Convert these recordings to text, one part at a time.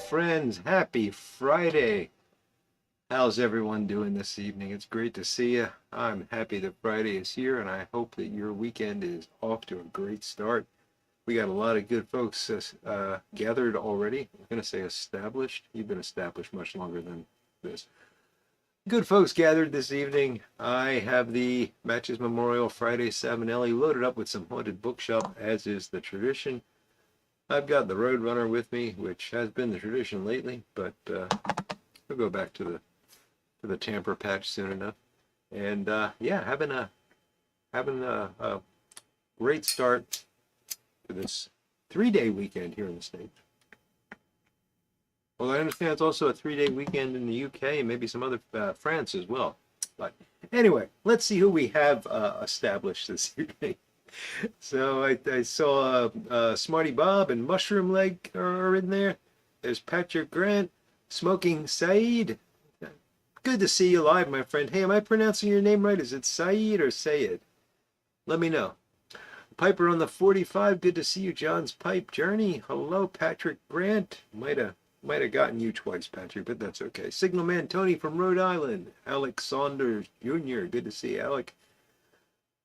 friends. Happy Friday. How's everyone doing this evening? It's great to see you. I'm happy that Friday is here, and I hope that your weekend is off to a great start. We got a lot of good folks gathered already. I'm going to say established. You've been established much longer than this. Good folks gathered this evening. I have the Matches Memorial Friday Savinelli loaded up with some haunted bookshop, as is the tradition. I've got the Roadrunner with me, which has been the tradition lately, but we'll go back to the tamper patch soon enough. And yeah, having a great start to this 3-day weekend here in the States. Well, I understand it's also a 3-day weekend in the UK and maybe some other France as well. But anyway, let's see who we have established this evening. So I saw Smarty Bob and Mushroom Leg are in there. There's Patrick Grant, Smoking Saeed. Good to see you live, my friend. Hey, am I pronouncing your name right? Is it Saeed or Sayed? Let me know. Piper on the 45. Good to see you, John's Pipe Journey. Hello, Patrick Grant. Might have gotten you twice, Patrick, but that's okay. Signal Man Tony from Rhode Island. Alex Saunders Jr. Good to see you, Alec.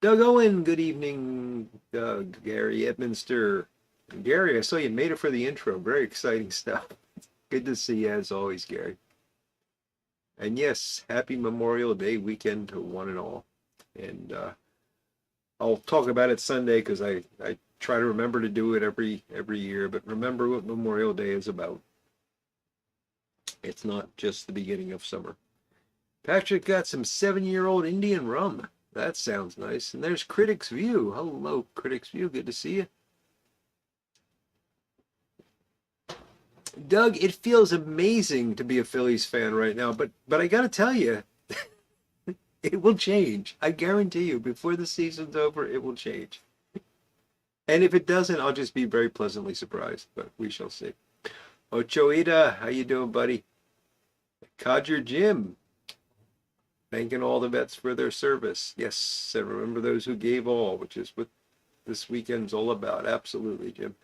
Doug Owen, good evening. Doug, Gary Edminster. Gary, I saw you made it for the intro. Very exciting stuff. Good to see you as always, Gary. And yes, happy Memorial Day weekend to one and all. And I'll talk about it Sunday because I try to remember to do it every year. But remember what Memorial Day is about. It's not just the beginning of summer. Patrick got some 7-year-old Indian rum. That sounds nice. And there's Critics View. Hello, Critics View. Good to see you. Doug, it feels amazing to be a Phillies fan right now, but I got to tell you, it will change. I guarantee you, before the season's over, it will change. And if it doesn't, I'll just be very pleasantly surprised, but we shall see. Ochoita, how you doing, buddy? Codger Jim, thanking all the vets for their service. Yes, and remember those who gave all, which is what this weekend's all about. Absolutely, Jim.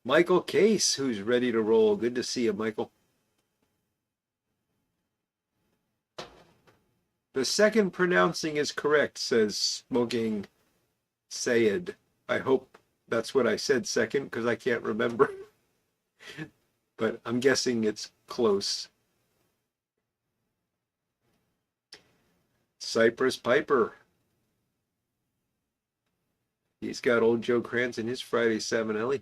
Michael Case, who's ready to roll. Good to see you, Michael. The second pronouncing is correct, says Smoking Sayed. I hope that's what I said second, because I can't remember. But I'm guessing it's close. Cypress Piper. He's got old Joe Krantz in his Friday Savinelli.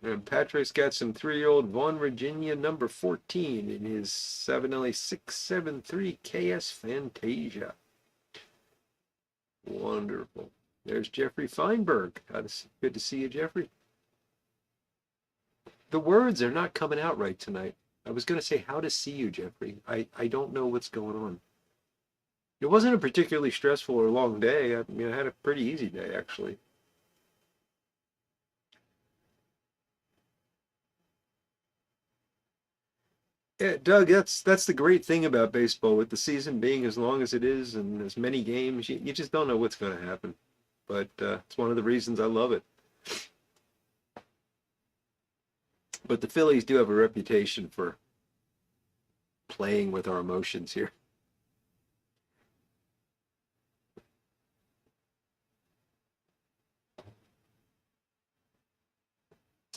And Patrick's got some 3-year-old Vaughn, Virginia, number 14 in his Savinelli 673 KS Fantasia. Wonderful. There's Jeffrey Feinberg. Good to see you, Jeffrey. The words are not coming out right tonight. I was going to say how to see you, Jeffrey. I don't know what's going on. It wasn't a particularly stressful or long day. I mean, I had a pretty easy day, actually. Yeah, Doug, that's the great thing about baseball, with the season being as long as it is and as many games, you just don't know what's going to happen. But it's one of the reasons I love it. But the Phillies do have a reputation for playing with our emotions here.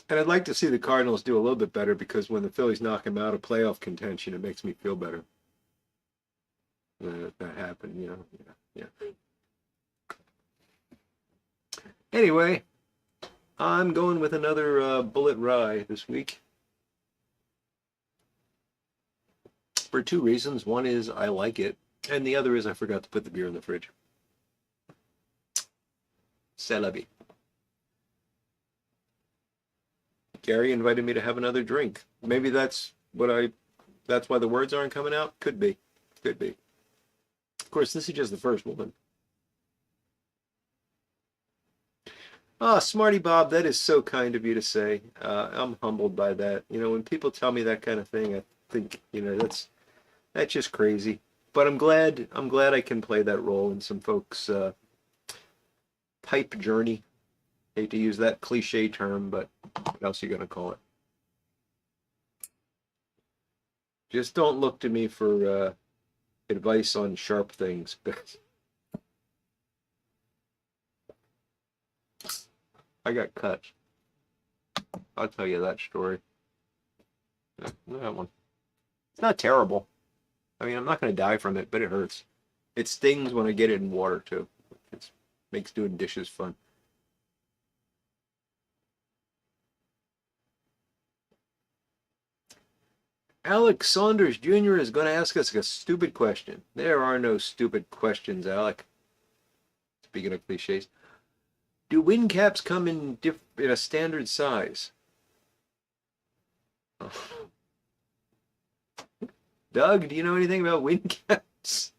And I'd like to see the Cardinals do a little bit better, because when the Phillies knock them out of playoff contention, it makes me feel better. That happened, you know. Yeah. Anyway, I'm going with another Bullet Rye this week. For 2 reasons. One is I like it, and the other is I forgot to put the beer in the fridge. C'est la vie. Gary invited me to have another drink. Maybe that's why the words aren't coming out. Could be. Of course, this is just the first one. Ah, Smarty Bob, that is so kind of you to say. I'm humbled by that. You know, when people tell me that kind of thing, I think, you know, that's just crazy. But I'm glad I can play that role in some folks' pipe journey. Hate to use that cliche term, but what else are you going to call it? Just don't look to me for advice on sharp things. I got cut. I'll tell you that story. That one. It's not terrible. I mean, I'm not going to die from it, but it hurts. It stings when I get it in water, too. It makes doing dishes fun. Alex Saunders Jr. is going to ask us a stupid question. There are no stupid questions, Alec. Speaking of cliches. Do wind caps come in a standard size? Oh. Doug, do you know anything about wind caps?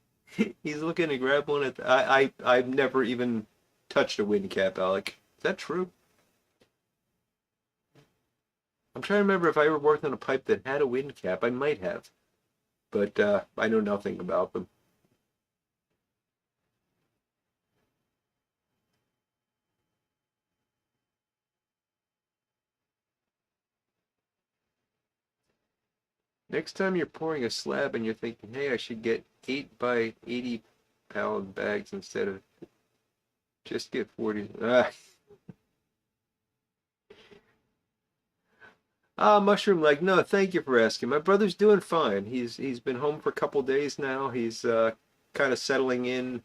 He's looking to grab one at I've never even touched a wind cap, Alec. Is that true? I'm trying to remember if I ever worked on a pipe that had a wind cap. I might have, but I know nothing about them. Next time you're pouring a slab and you're thinking, hey, I should get 8 by 80 pound bags instead of just get 40. Mushroom leg. No, thank you for asking. My brother's doing fine. He's been home for a couple days now. He's kind of settling in,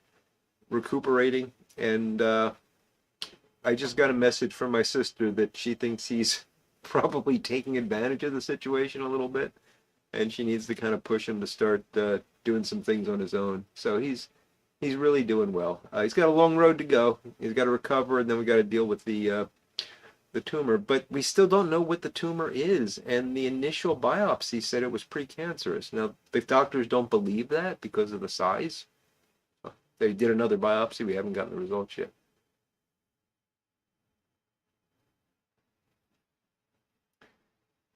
recuperating, and I just got a message from my sister that she thinks he's probably taking advantage of the situation a little bit, and she needs to kind of push him to start doing some things on his own. So he's really doing well. He's got a long road to go. He's got to recover, and then we got to deal with the tumor, but we still don't know what the tumor is. And the initial biopsy said it was precancerous. Now, the doctors don't believe that because of the size. They did another biopsy. We haven't gotten the results yet.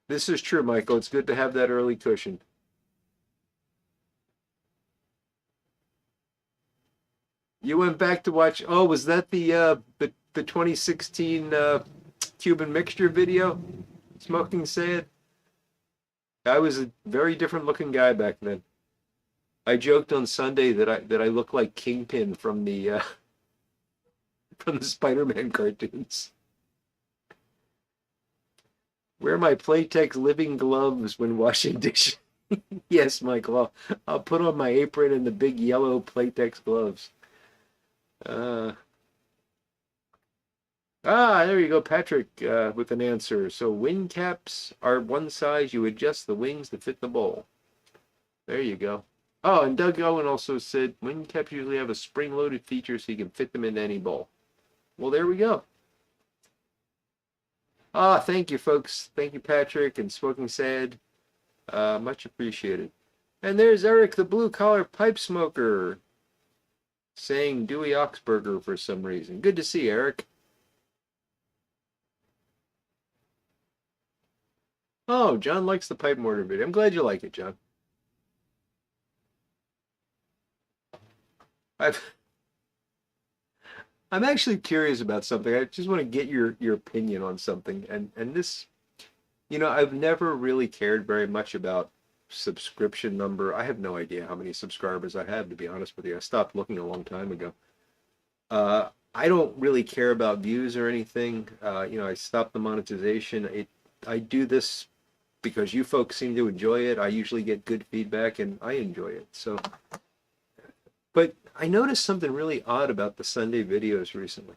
This is true, Michael. It's good to have that early cushion. You went back to watch. Oh, was that the 2016 Cuban mixture video? Smoking Sad? I was a very different looking guy back then. I joked on Sunday that I look like Kingpin from the from the Spider-Man cartoons. Wear my Playtex living gloves when washing dishes. Yes, Michael. I'll put on my apron and the big yellow Playtex gloves. Uh, there you go, Patrick, with an answer. So wind caps are one size. You adjust the wings to fit the bowl. There you go. Oh, and Doug Owen also said wind caps usually have a spring-loaded feature so you can fit them into any bowl. Well, there we go. Thank you, folks. Thank you, Patrick and Smoking Sad. Much appreciated. And there's Eric, the blue-collar pipe smoker, saying Dewey Oxburger for some reason. Good to see you, Eric. Oh, John likes the pipe mortar video. I'm glad you like it, John. I'm actually curious about something. I just want to get your opinion on something. And this, I've never really cared very much about subscription number. I have no idea how many subscribers I have, to be honest with you. I stopped looking a long time ago. I don't really care about views or anything. I stopped the monetization. I do this because you folks seem to enjoy it. I usually get good feedback and I enjoy it. So, but I noticed something really odd about the Sunday videos recently.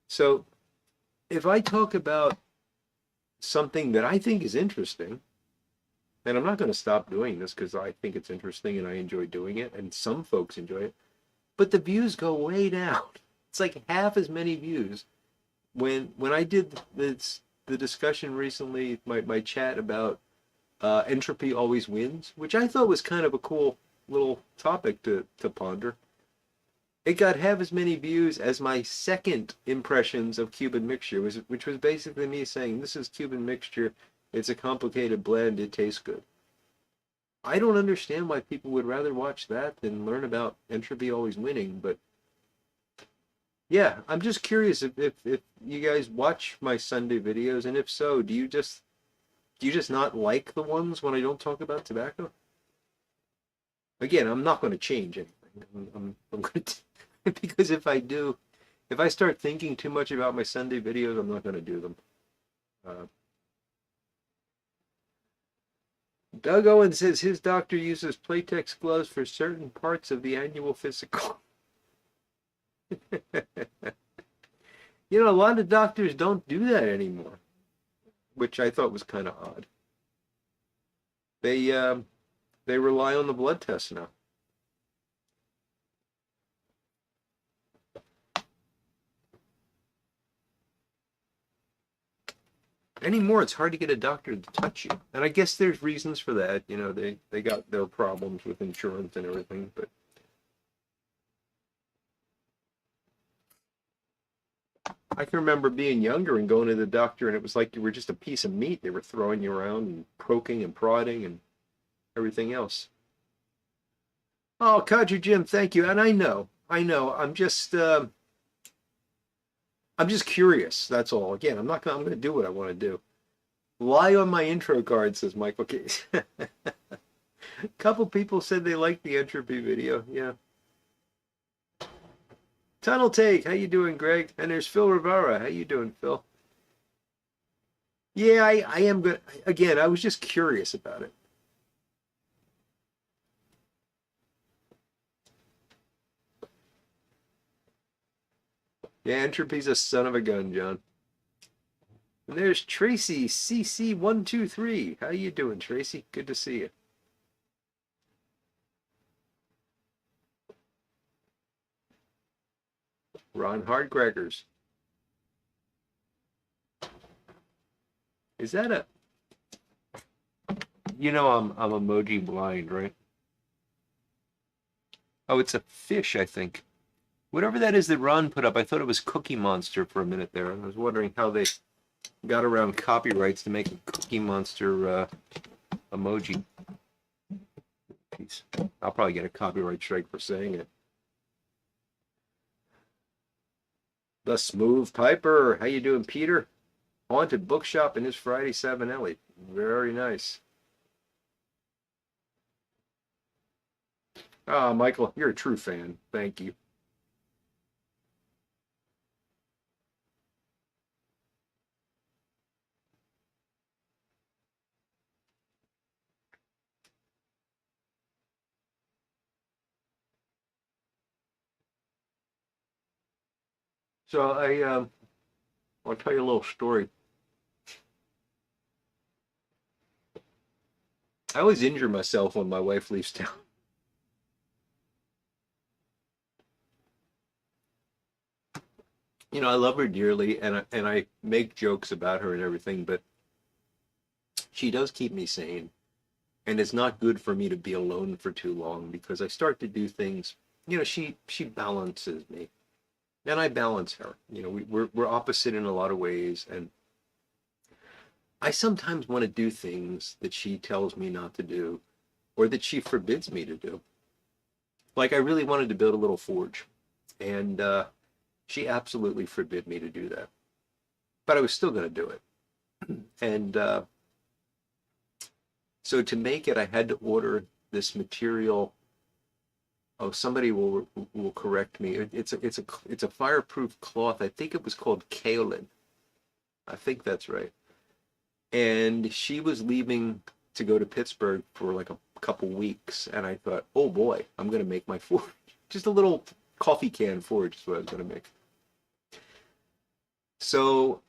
So if I talk about something that I think is interesting, and I'm not going to stop doing this because I think it's interesting and I enjoy doing it, and some folks enjoy it, but the views go way down. It's like half as many views. When I did the discussion recently, my chat about entropy always wins, which I thought was kind of a cool little topic to ponder. It got half as many views as my second impressions of Cuban mixture, which was basically me saying, this is Cuban mixture, it's a complicated blend, it tastes good. I don't understand why people would rather watch that than learn about entropy always winning, but yeah, I'm just curious if you guys watch my Sunday videos, and if so, do you just Do you just not like the ones when I don't talk about tobacco? Again, I'm not going to change anything. I'm going to, because if I do, if I start thinking too much about my Sunday videos, I'm not going to do them. Uh, Doug Owen says his doctor uses Playtex gloves for certain parts of the annual physical. You know, a lot of doctors don't do that anymore, which I thought was kind of odd. They rely on the blood tests now. Anymore, it's hard to get a doctor to touch you, and I guess there's reasons for that. You know, they got their problems with insurance and everything, but I can remember being younger and going to the doctor, and it was like you were just a piece of meat. They were throwing you around and poking and prodding and everything else. Oh, Kadri Jim, thank you. And I know. I'm just curious. That's all. Again, I'm not gonna. I'm gonna do what I want to do. Lie on my intro card, says Michael Case. A couple people said they liked the entropy video. Yeah. Tunnel Take, how you doing, Greg? And there's Phil Rivera. How you doing, Phil? Yeah, I am good. Again, I was just curious about it. Yeah, entropy's a son of a gun, John. And there's Tracy CC123. How you doing, Tracy? Good to see you. Ron Hardcrackers. Is that a... You know I'm emoji blind, right? Oh, it's a fish, I think. Whatever that is that Ron put up, I thought it was Cookie Monster for a minute there. I was wondering how they got around copyrights to make a Cookie Monster emoji piece. I'll probably get a copyright strike for saying it. The Smooth Piper. How you doing, Peter? Haunted Bookshop in his Friday 7 Ellie. Very nice. Ah, Michael, you're a true fan. Thank you. So I'll tell you a little story. I always injure myself when my wife leaves town. You know, I love her dearly, and I make jokes about her and everything, but she does keep me sane, and it's not good for me to be alone for too long because I start to do things. You know, she balances me, and I balance her. You know, we're opposite in a lot of ways, and I sometimes want to do things that she tells me not to do, or that she forbids me to do. Like I really wanted to build a little forge, and she absolutely forbid me to do that. But I was still going to do it. And so to make it, I had to order this material. Oh, somebody will correct me. It's a fireproof cloth. I think it was called kaolin. I think that's right. And she was leaving to go to Pittsburgh for like a couple weeks, and I thought, oh boy, I'm going to make my forge. Just a little coffee can forge is what I was going to make. So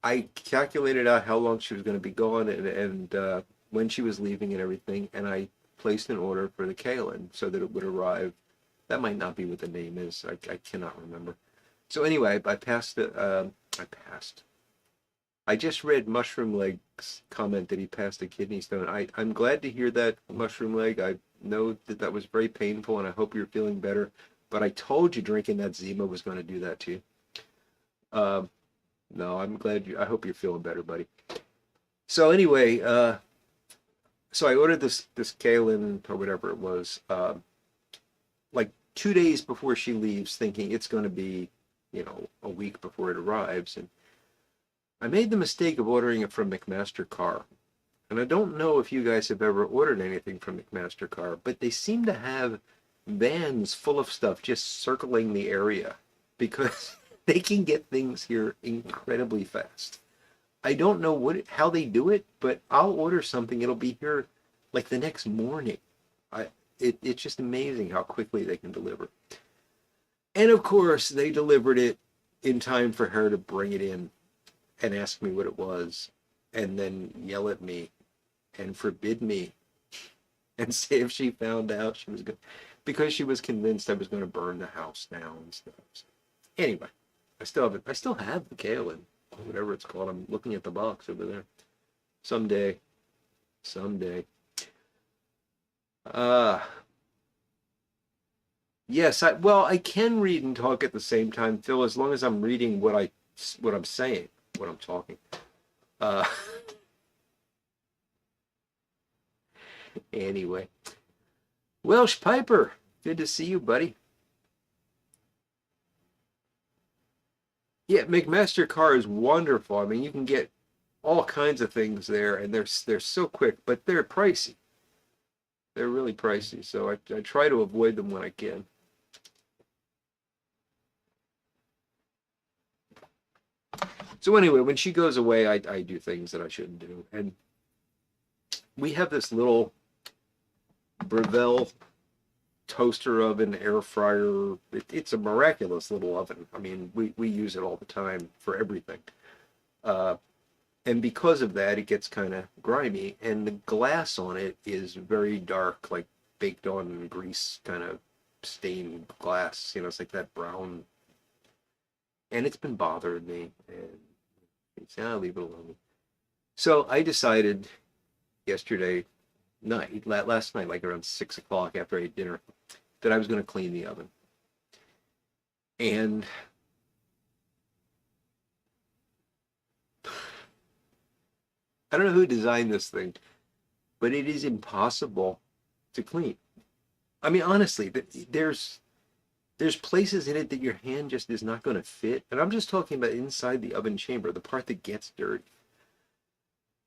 I calculated out how long she was going to be gone and when she was leaving and everything, and I placed an order for the kaolin so that it would arrive. That might not be what the name is. I cannot remember. So anyway, I passed it. I passed. I just read Mushroom Leg's comment that he passed a kidney stone. I'm glad to hear that, Mushroom Leg. I know that was very painful, and I hope you're feeling better. But I told you drinking that Zima was going to do that to you. No, I'm glad I hope you're feeling better, buddy. So anyway, so I ordered this kaolin or whatever it was, like 2 days before she leaves, thinking it's going to be, you know, a week before it arrives, and I made the mistake of ordering it from McMaster Carr, And I don't know if you guys have ever ordered anything from McMaster-Carr, but they seem to have vans full of stuff just circling the area because they can get things here incredibly fast. I don't know how they do it, but I'll order something, it'll be here like the next morning. It's just amazing how quickly they can deliver. And of course, they delivered it in time for her to bring it in and ask me what it was, and then yell at me and forbid me and say if she found out she was good, because she was convinced I was going to burn the house down and stuff. So anyway, I still have it. I still have the Kaolin, whatever it's called. I'm looking at the box over there. Someday. Uh, yes, I can read and talk at the same time, Phil, as long as I'm reading what I'm saying, what I'm talking. Uh, anyway. Welsh Piper, good to see you, buddy. Yeah, McMaster-Carr is wonderful. I mean, you can get all kinds of things there, and they're so quick, but they're pricey. They're really pricey, so I try to avoid them when I can. So anyway, when she goes away, I do things that I shouldn't do. And we have this little Breville toaster oven, air fryer. It's a miraculous little oven. I mean, we use it all the time for everything. And because of that, it gets kind of grimy. And the glass on it is very dark, like baked on grease kind of stained glass. You know, it's like that brown. And it's been bothering me. And I'll leave it alone. So I decided yesterday night, last night, like around 6 o'clock after I ate dinner, that I was going to clean the oven. And I don't know who designed this thing, but it is impossible to clean. I mean, honestly, there's places in it that your hand just is not going to fit. And I'm just talking about inside the oven chamber, the part that gets dirty.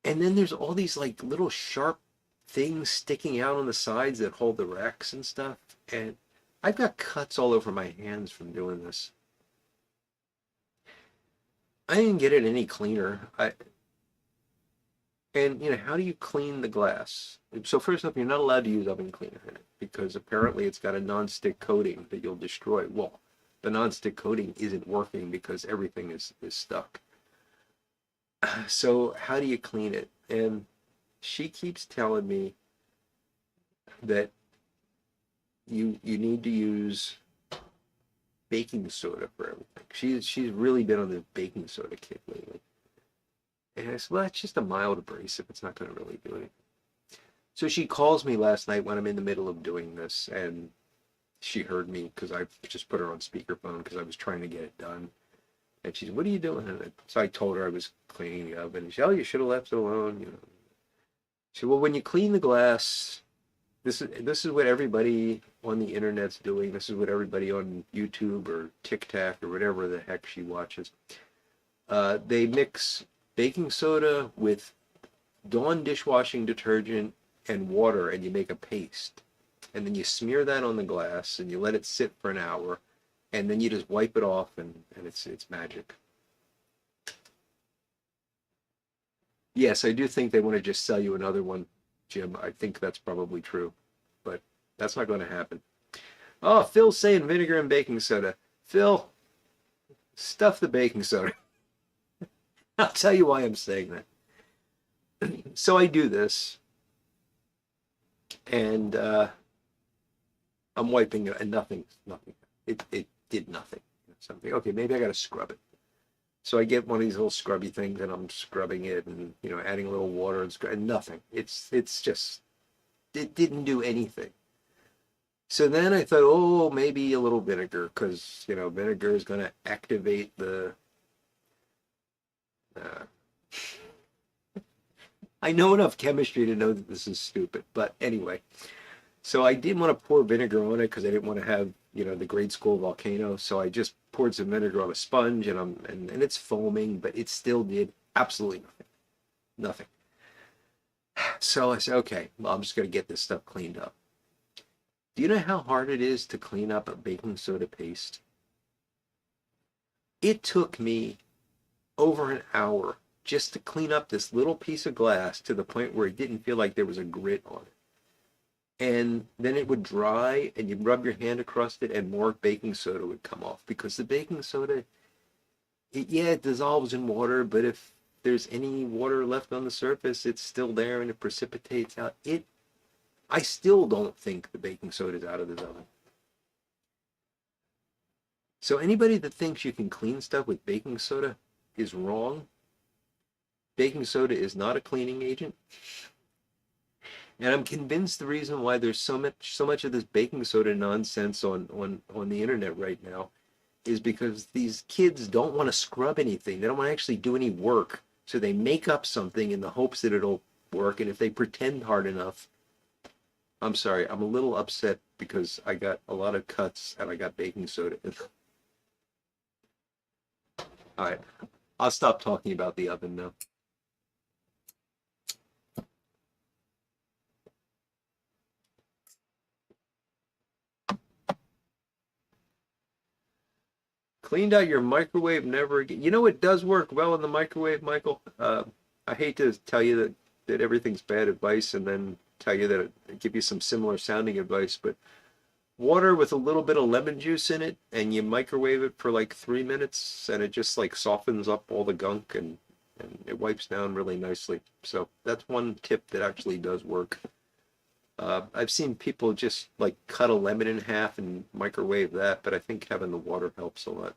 And then there's all these like little sharp things sticking out on the sides that hold the racks and stuff. And I've got cuts all over my hands from doing this. I didn't get it any cleaner. And, you know, how do you clean the glass? So first off, you're not allowed to use oven cleaner in it because apparently it's got a non-stick coating that you'll destroy. Well, the non-stick coating isn't working because everything is stuck. So how do you clean it? And she keeps telling me that you need to use baking soda for everything. She's really been on the baking soda kick lately. And I said, well, it's just a mild abrasive. It's not going to really do anything. So she calls me last night when I'm in the middle of doing this, and she heard me because I just put her on speakerphone because I was trying to get it done. And she said, what are you doing? And so I told her I was cleaning the oven. And she said, oh, you should have left it alone. You know. She said, well, when you clean the glass, this is what everybody on the internet's doing. This is what everybody on YouTube or TikTok or whatever the heck she watches. They mix baking soda with Dawn dishwashing detergent and water, and you make a paste. And then you smear that on the glass, and you let it sit for an hour, and then you just wipe it off, and it's magic. Yes, I do think they want to just sell you another one, Jim. I think that's probably true, but that's not going to happen. Oh, Phil's saying vinegar and baking soda. Phil, stuff the baking soda. I'll tell you why I'm saying that. So I do this, and I'm wiping it, and nothing. It did nothing. Something. Okay, maybe I got to scrub it. So I get one of these little scrubby things, and I'm scrubbing it, and adding a little water and nothing. It's just it didn't do anything. So then I thought, oh, maybe a little vinegar, because vinegar is going to activate the. I know enough chemistry to know that this is stupid, but anyway. So I didn't want to pour vinegar on it because I didn't want to have, the grade school volcano. So I just poured some vinegar on a sponge, and it's foaming, but it still did absolutely nothing. Nothing. So I said, okay, well, I'm just going to get this stuff cleaned up. Do you know how hard it is to clean up a baking soda paste? It took me over an hour just to clean up this little piece of glass to the point where it didn't feel like there was a grit on it. And then it would dry and you'd rub your hand across it and more baking soda would come off because the baking soda, yeah, it dissolves in water, but if there's any water left on the surface, it's still there and it precipitates out. I still don't think the baking soda is out of this oven. So anybody that thinks you can clean stuff with baking soda is wrong. Baking soda is not a cleaning agent. And I'm convinced the reason why there's so much of this baking soda nonsense on the internet right now is because these kids don't want to scrub anything. They don't want to actually do any work. So they make up something in the hopes that it'll work. And if they pretend hard enough, I'm sorry, I'm a little upset because I got a lot of cuts and I got baking soda. All right, I'll stop talking about the oven now. Cleaned out your microwave never again. You know it does work well in the microwave, Michael. I hate to tell you that everything's bad advice and then tell you that give you some similar sounding advice, but water with a little bit of lemon juice in it and you microwave it for like 3 minutes and it just like softens up all the gunk and it wipes down really nicely. So that's one tip that actually does work. I've seen people just like cut a lemon in half and microwave that, but I think having the water helps a lot.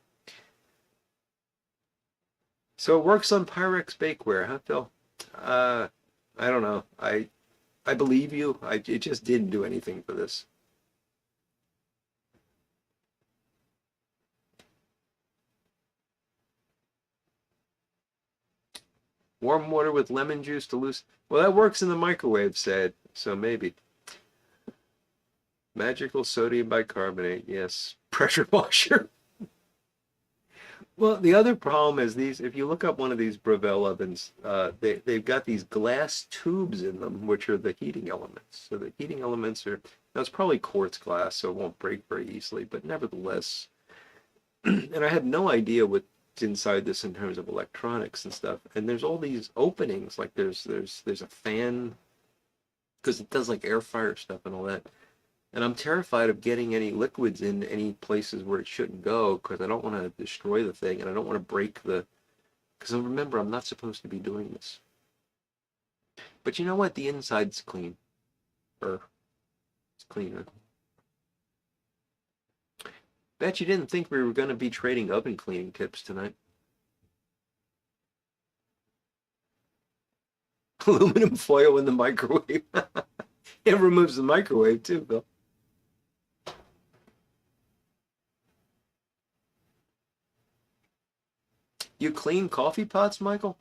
So it works on Pyrex bakeware, huh, Phil? Uh, I don't know. I believe you. It just didn't do anything for this. Warm water with lemon juice to loosen. Well, that works in the microwave, said. So maybe. Magical sodium bicarbonate. Yes. Pressure washer. Well, the other problem is these, if you look up one of these Breville ovens, they've got these glass tubes in them, which are the heating elements. So the heating elements are, now it's probably quartz glass, so it won't break very easily, but nevertheless, and I had no idea what's inside this in terms of electronics and stuff. And there's all these openings, like there's a fan, because it does like air fryer stuff and all that. And I'm terrified of getting any liquids in any places where it shouldn't go because I don't want to destroy the thing and I don't want to break the, because remember, I'm not supposed to be doing this. But you know what? The inside's clean. Or it's cleaner. Bet you didn't think we were going to be trading oven cleaning tips tonight. Aluminum foil in the microwave. It removes the microwave too, Bill. You clean coffee pots, Michael?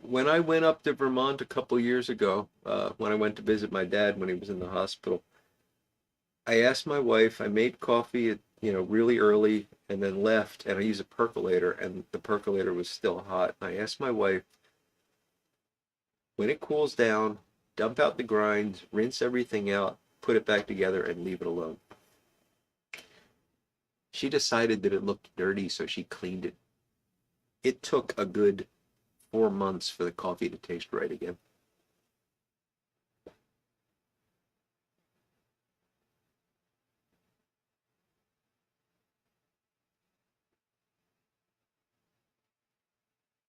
When I went up to Vermont a couple years ago, when I went to visit my dad when he was in the hospital, I asked my wife, I made coffee at, really early and then left and I used a percolator and the percolator was still hot. And I asked my wife, when it cools down, dump out the grinds, rinse everything out, put it back together and leave it alone. She decided that it looked dirty, so she cleaned it. It took a good 4 months for the coffee to taste right again.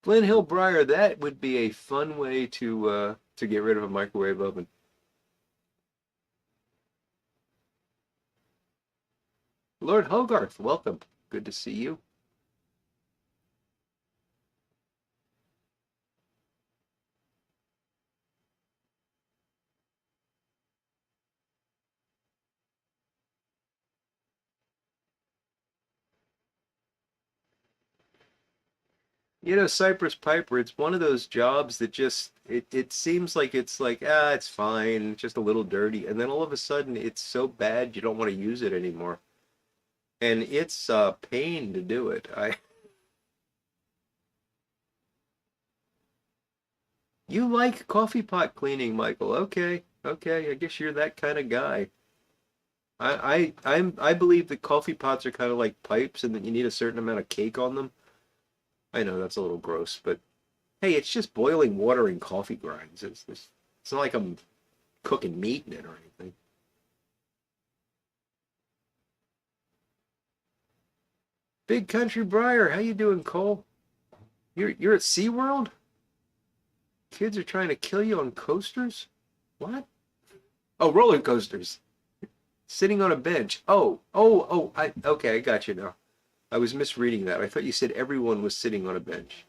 Flint Hill Briar, that would be a fun way to get rid of a microwave oven. Lord Hogarth, welcome. Good to see you. Cypress Piper, it's one of those jobs that just it seems like it's fine, it's just a little dirty, and then all of a sudden it's so bad you don't want to use it anymore. And it's a pain to do it. You like coffee pot cleaning, Michael. Okay, okay. I guess you're that kind of guy. I believe that coffee pots are kind of like pipes and that you need a certain amount of cake on them. I know that's a little gross, but hey, it's just boiling water and coffee grinds. It's not like I'm cooking meat in it or anything. Big Country Briar, how you doing, Cole? You're at SeaWorld? Kids are trying to kill you on coasters? What? Oh, roller coasters. Sitting on a bench. Okay, I got you now. I was misreading that. I thought you said everyone was sitting on a bench.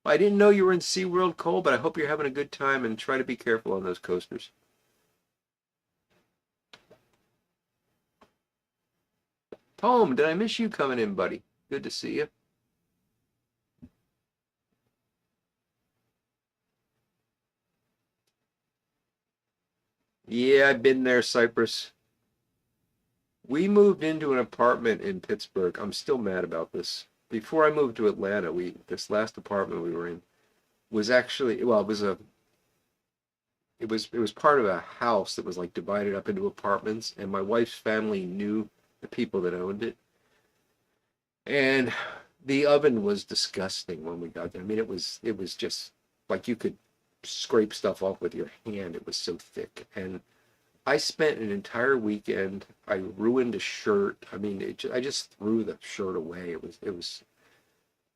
Well, I didn't know you were in SeaWorld, Cole, but I hope you're having a good time and try to be careful on those coasters. Home, did I miss you coming in, buddy? Good to see you. Yeah, I've been there, Cyprus. We moved into an apartment in Pittsburgh. I'm still mad about this. Before I moved to Atlanta, we this last apartment we were in was actually, well, it was part of a house that was like divided up into apartments, and my wife's family knew the people that owned it. And the oven was disgusting when we got there. I mean, it was just like you could scrape stuff off with your hand. It was so thick. And I spent an entire weekend. I ruined a shirt. I mean, I just threw the shirt away. It was,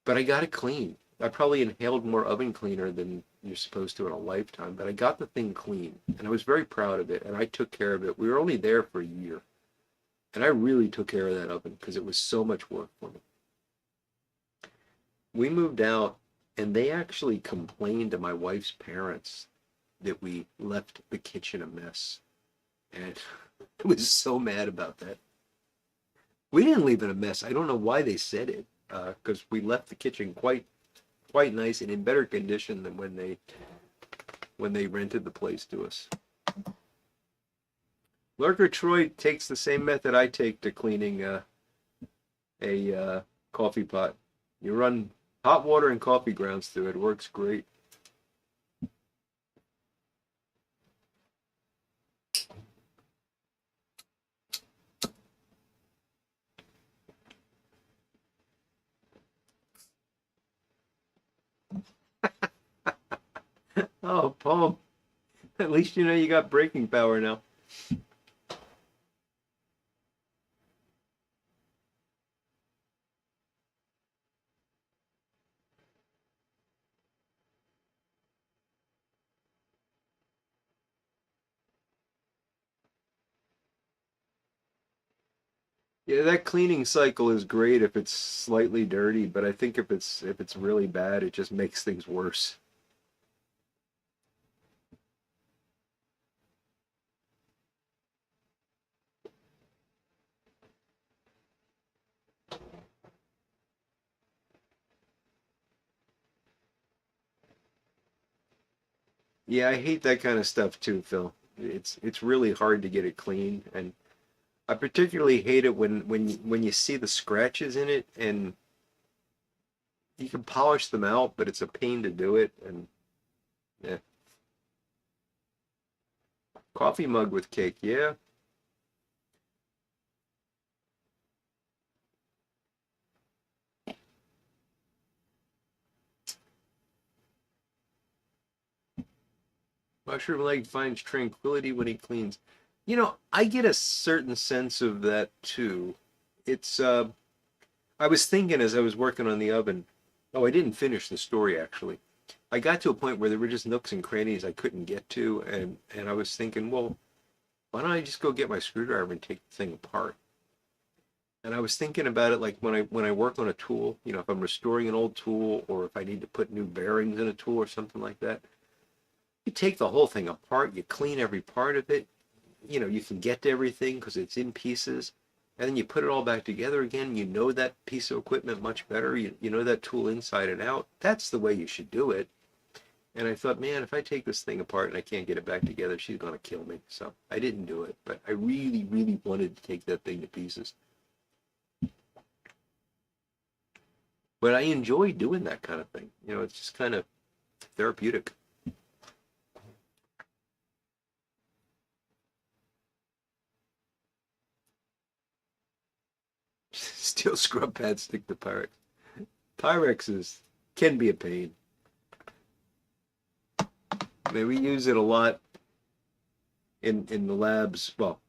but I got it clean. I probably inhaled more oven cleaner than you're supposed to in a lifetime, but I got the thing clean, and I was very proud of it, and I took care of it. We were only there for a year, and I really took care of that oven because it was so much work for me. We moved out, and they actually complained to my wife's parents that we left the kitchen a mess, and I was so mad about that. We didn't leave it a mess. I don't know why they said it, because we left the kitchen quite nice and in better condition than when they rented the place to us. Lurker Troy takes the same method I take to cleaning a coffee pot. You run hot water and coffee grounds through it. It works great. Oh, Paul, at least you know you got braking power now. Yeah, that cleaning cycle is great if it's slightly dirty, but I think if it's really bad, it just makes things worse. Yeah, I hate that kind of stuff too, Phil. It's really hard to get it clean, and I particularly hate it when you see the scratches in it, and you can polish them out, but it's a pain to do it. And yeah, coffee mug with cake. Yeah, mushroom leg finds tranquility when he cleans. I get a certain sense of that too. It's I was thinking as I was working on the oven. Oh, I didn't finish the story actually. I got to a point where there were just nooks and crannies I couldn't get to, and I was thinking, well, why don't I just go get my screwdriver and take the thing apart? And I was thinking about it like when I work on a tool, if I'm restoring an old tool or if I need to put new bearings in a tool or something like that, you take the whole thing apart, you clean every part of it, you can get to everything because it's in pieces, and then you put it all back together again. You know that piece of equipment much better. You know that tool inside and out. That's the way you should do it. And I thought, man, if I take this thing apart and I can't get it back together, she's going to kill me. So I didn't do it, but I really, really wanted to take that thing to pieces. But I enjoy doing that kind of thing. It's just kind of therapeutic. Steel scrub pads stick to Pyrex. Can be a pain. I mean, we use it a lot in the labs. Well,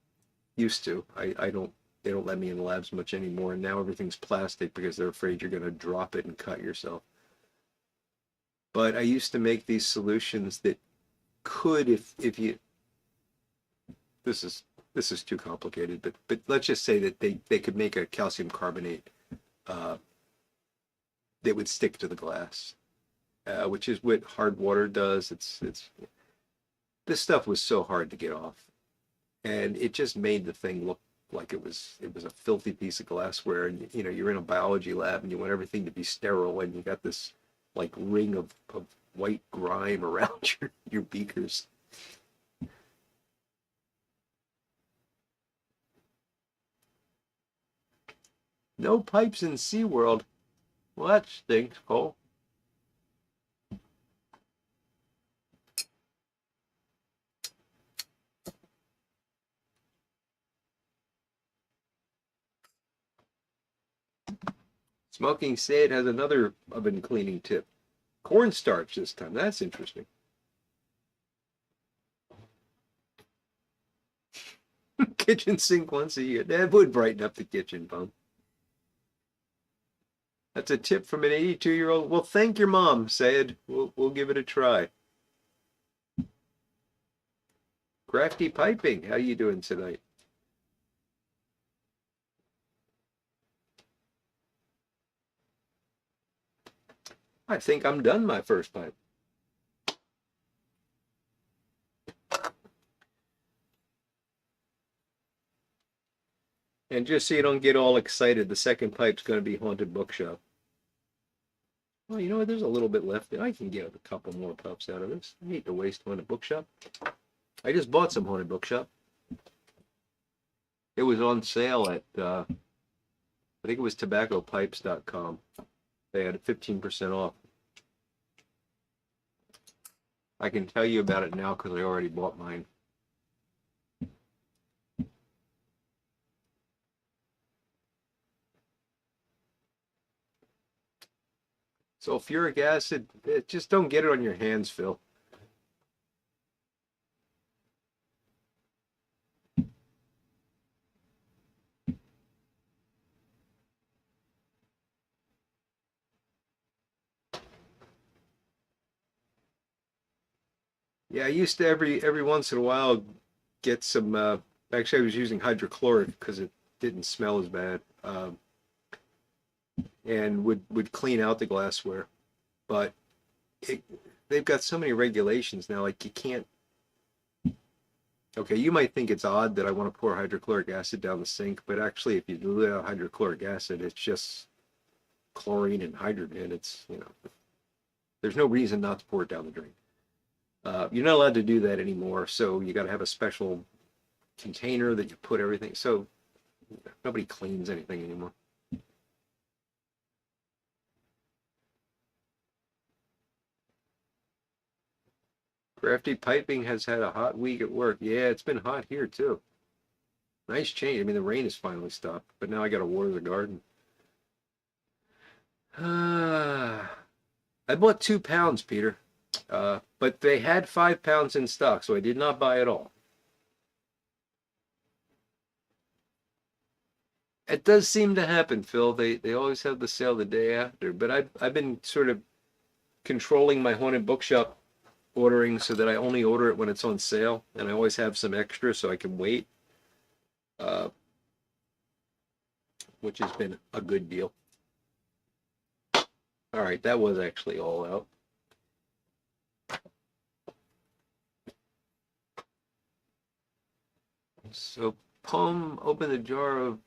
used to. I don't. They don't let me in the labs much anymore, and now everything's plastic because they're afraid you're going to drop it and cut yourself. But I used to make these solutions that could, if you, this is too complicated, but let's just say that they could make a calcium carbonate uh, that would stick to the glass, which is what hard water does. It's this stuff was so hard to get off, and it just made the thing look like it was a filthy piece of glassware. And you know, you're in a biology lab and you want everything to be sterile, and you got this like ring of white grime around your beakers. No pipes in SeaWorld. Well, that stinks, Cole. Smoking Sade has another oven cleaning tip. Cornstarch this time. That's interesting. Kitchen sink once a year. That would brighten up the kitchen, bum. That's a tip from an 82-year-old. Well, thank your mom, Sayed. We'll give it a try. Crafty Piping, how you doing tonight? I think I'm done my first pipe. And just so you don't get all excited, the second pipe's going to be Haunted Bookshop. Well, you know what? There's a little bit left. I can get a couple more puffs out of this. I hate to waste Haunted Bookshop. I just bought some Haunted Bookshop. It was on sale at, I think it was tobaccopipes.com. They had 15% off. I can tell you about it now because I already bought mine. Sulfuric acid, just don't get it on your hands, Phil. Yeah, I used to every once in a while get some. Actually, I was using hydrochloric because it didn't smell as bad, and would clean out the glassware. But it, they've got so many regulations now. Like you can't. Okay, you might think it's odd that I want to pour hydrochloric acid down the sink, but actually, if you dilute out hydrochloric acid, it's just chlorine and hydrogen. It's there's no reason not to pour it down the drain. You're not allowed to do that anymore, so you got to have a special container that you put everything. So nobody cleans anything anymore. Crafty Piping has had a hot week at work. Yeah, it's been hot here too. Nice change. I mean, the rain has finally stopped, but now I got to water the garden. I bought 2 pounds, Peter. But they had 5 pounds in stock, so I did not buy it all. It does seem to happen, Phil. They always have the sale the day after, but I've been sort of controlling my Haunted Bookshop ordering so that I only order it when it's on sale, and I always have some extra so I can wait, uh, which has been a good deal. All right, that was actually all out. So Palm opened a jar of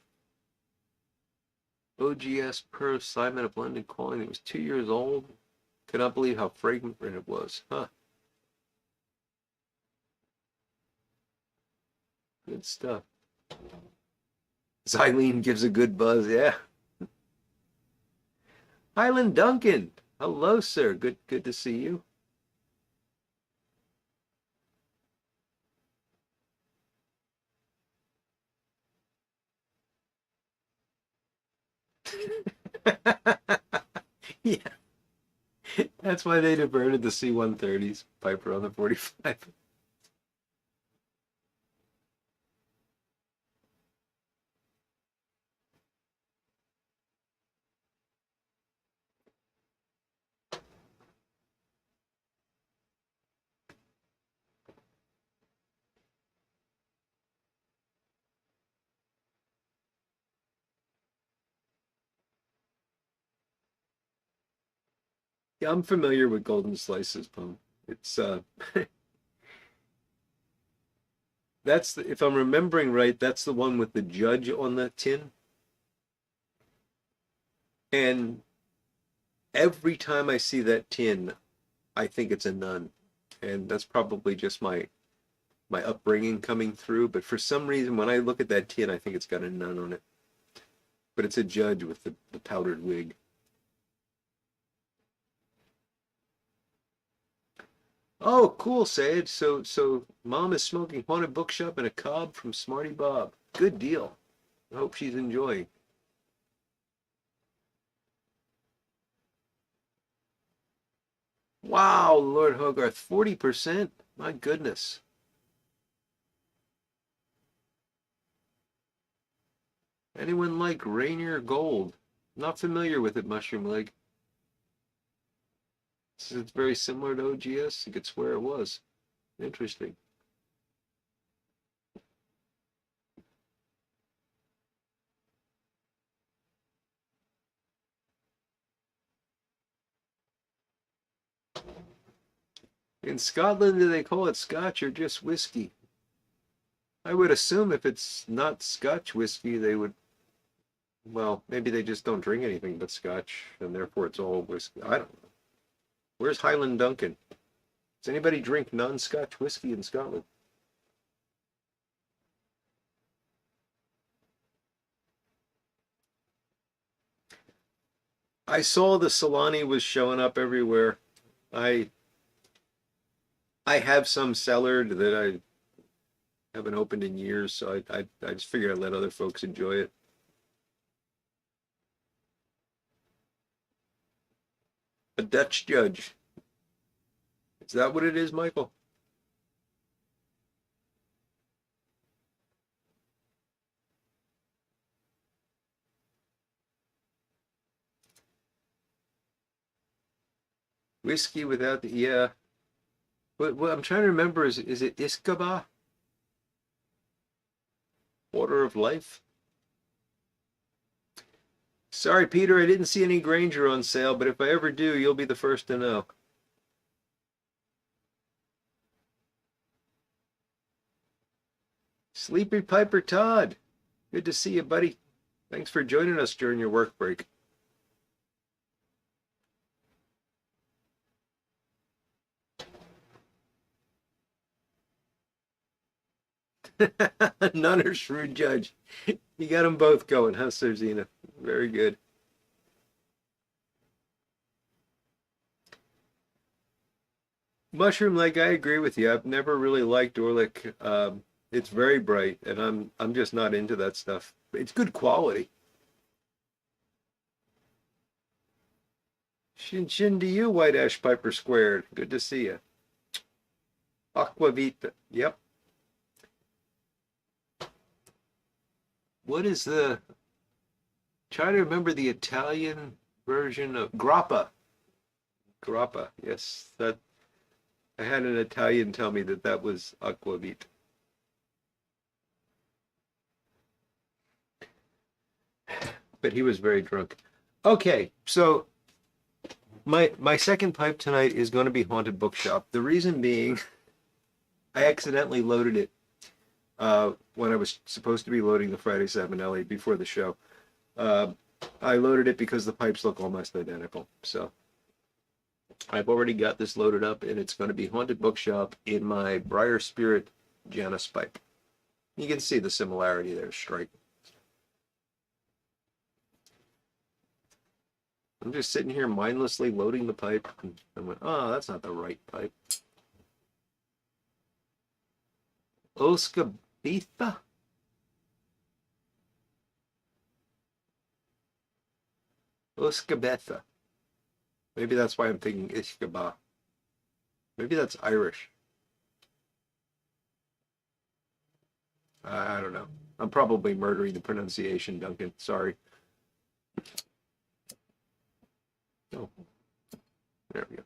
OGS Pro Simon of blended quality. It was 2 years old. Could not believe how fragrant it was. Huh. Good stuff. Xylene gives a good buzz, yeah. Highland Duncan. Hello, sir. Good to see you. Yeah, that's why they diverted the C-130s Piper on the 45. Yeah, I'm familiar with Golden Slices, Pum. It's that's the, if I'm remembering right, that's the one with the judge on the tin. And every time I see that tin, I think it's a nun. And that's probably just my upbringing coming through. But for some reason, when I look at that tin, I think it's got a nun on it. But it's a judge with the powdered wig. Oh, cool, Sage. So mom is smoking Haunted Bookshop and a cob from Smarty Bob. Good deal. I hope she's enjoying. Wow, Lord Hogarth, 40%? My goodness. Anyone like Rainier Gold? Not familiar with it, Mushroom Leg. It's very similar to OGS. You could swear it was. Interesting. In Scotland, do they call it Scotch or just whiskey? I would assume if it's not Scotch whiskey, they would, well, maybe they just don't drink anything but Scotch, and therefore it's all whiskey. I don't know. Where's Highland Duncan? Does anybody drink non-Scotch whiskey in Scotland? I saw the Solani was showing up everywhere. I I have some cellared that I haven't opened in years, so I just figured I'd let other folks enjoy it. A Dutch judge. Is that what it is, Michael? Whiskey without the, yeah. What I'm trying to remember is it Iskaba? Water of Life? Sorry, Peter, I didn't see any Granger on sale, but if I ever do, you'll be the first to know. Sleepy Piper Todd, good to see you, buddy. Thanks for joining us during your work break. None or shrewd judge. You got them both going, huh, Serzina? Very good. Mushroom Lake, I agree with you. I've never really liked Orlick. It's very bright, and I'm just not into that stuff. It's good quality. Shin shin to you, White Ash Piper Squared. Good to see you. Aquavita. Yep. What is the? Try to remember the Italian version of grappa. Grappa. Yes, that I had an Italian tell me that that was aquavit. But he was very drunk. Okay, so my second pipe tonight is going to be Haunted Bookshop. The reason being, I accidentally loaded it when I was supposed to be loading the Friday Savinelli before the show. Uh, I loaded it because the pipes look almost identical. So I've already got this loaded up, and it's going to be Haunted Bookshop in my Briar Spirit Janus pipe. You can see the similarity there, strike. I'm just sitting here mindlessly loading the pipe, and I went, oh, that's not the right pipe. Oscabetha? Oscabetha. Maybe that's why I'm thinking Ishkaba. Maybe that's Irish. I don't know. I'm probably murdering the pronunciation, Duncan. Sorry. Oh, there we go.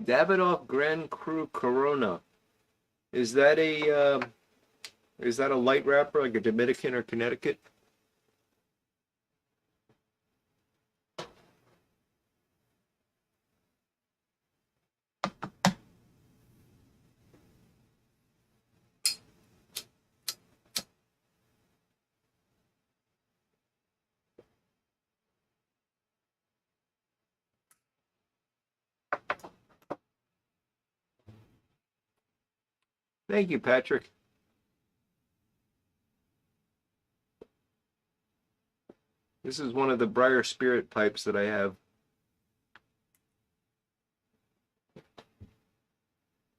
Davidoff Grand Cru Corona. Is that a light wrapper like a Dominican or Connecticut? Thank you, Patrick. This is one of the Briar Spirit pipes that I have.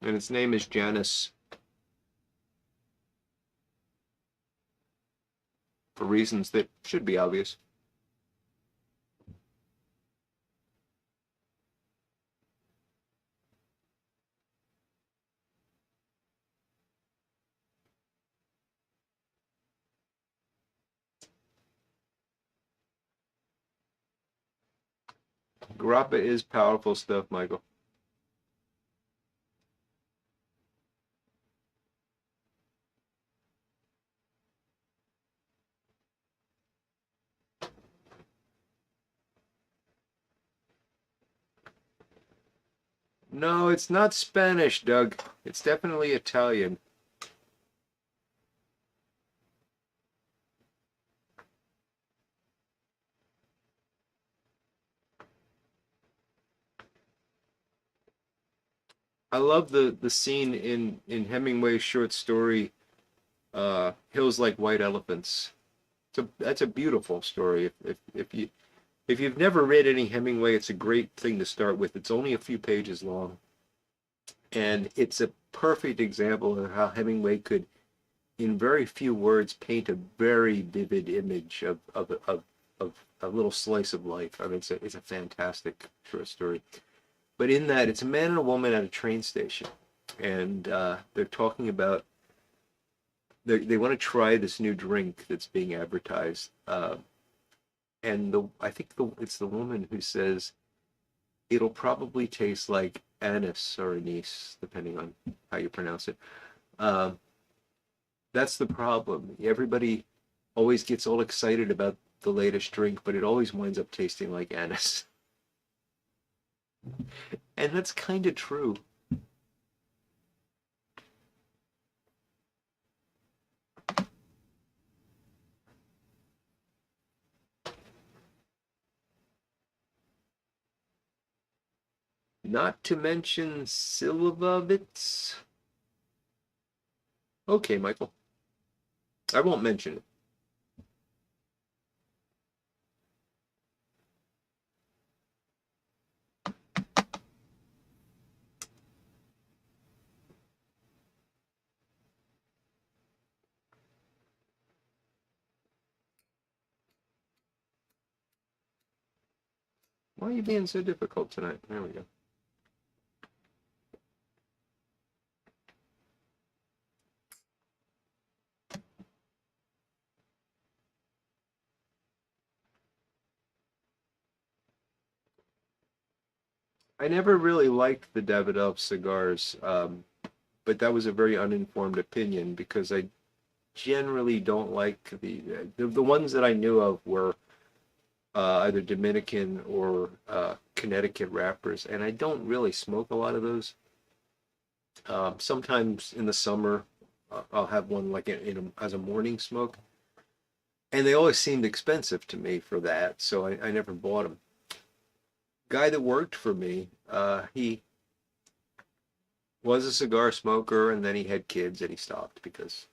And its name is Janice. For reasons that should be obvious. Grappa is powerful stuff, Michael. No, it's not Spanish, Doug. It's definitely Italian. I love the scene in Hemingway's short story, Hills Like White Elephants. That's a beautiful story. If you've never read any Hemingway, it's a great thing to start with. It's only a few pages long, and it's a perfect example of how Hemingway could, in very few words, paint a very vivid image of a little slice of life. I mean, it's a fantastic short story. But in that, it's a man and a woman at a train station, and they're talking about they want to try this new drink that's being advertised. And I think it's the woman who says it'll probably taste like anise or anise, depending on how you pronounce it. Um, that's the problem. Everybody always gets all excited about the latest drink, but it always winds up tasting like anise. And that's kind of true. Not to mention Silvavitz. Okay, Michael. I won't mention it. Why are you being so difficult tonight? There we go. I never really liked the Davidoff cigars, but that was a very uninformed opinion because I generally don't like the ones that I knew of were either Dominican or Connecticut wrappers, and I don't really smoke a lot of those. Sometimes in the summer, I'll have one like as a morning smoke, and they always seemed expensive to me for that, so I never bought them. Guy that worked for me, he was a cigar smoker, and then he had kids, and he stopped because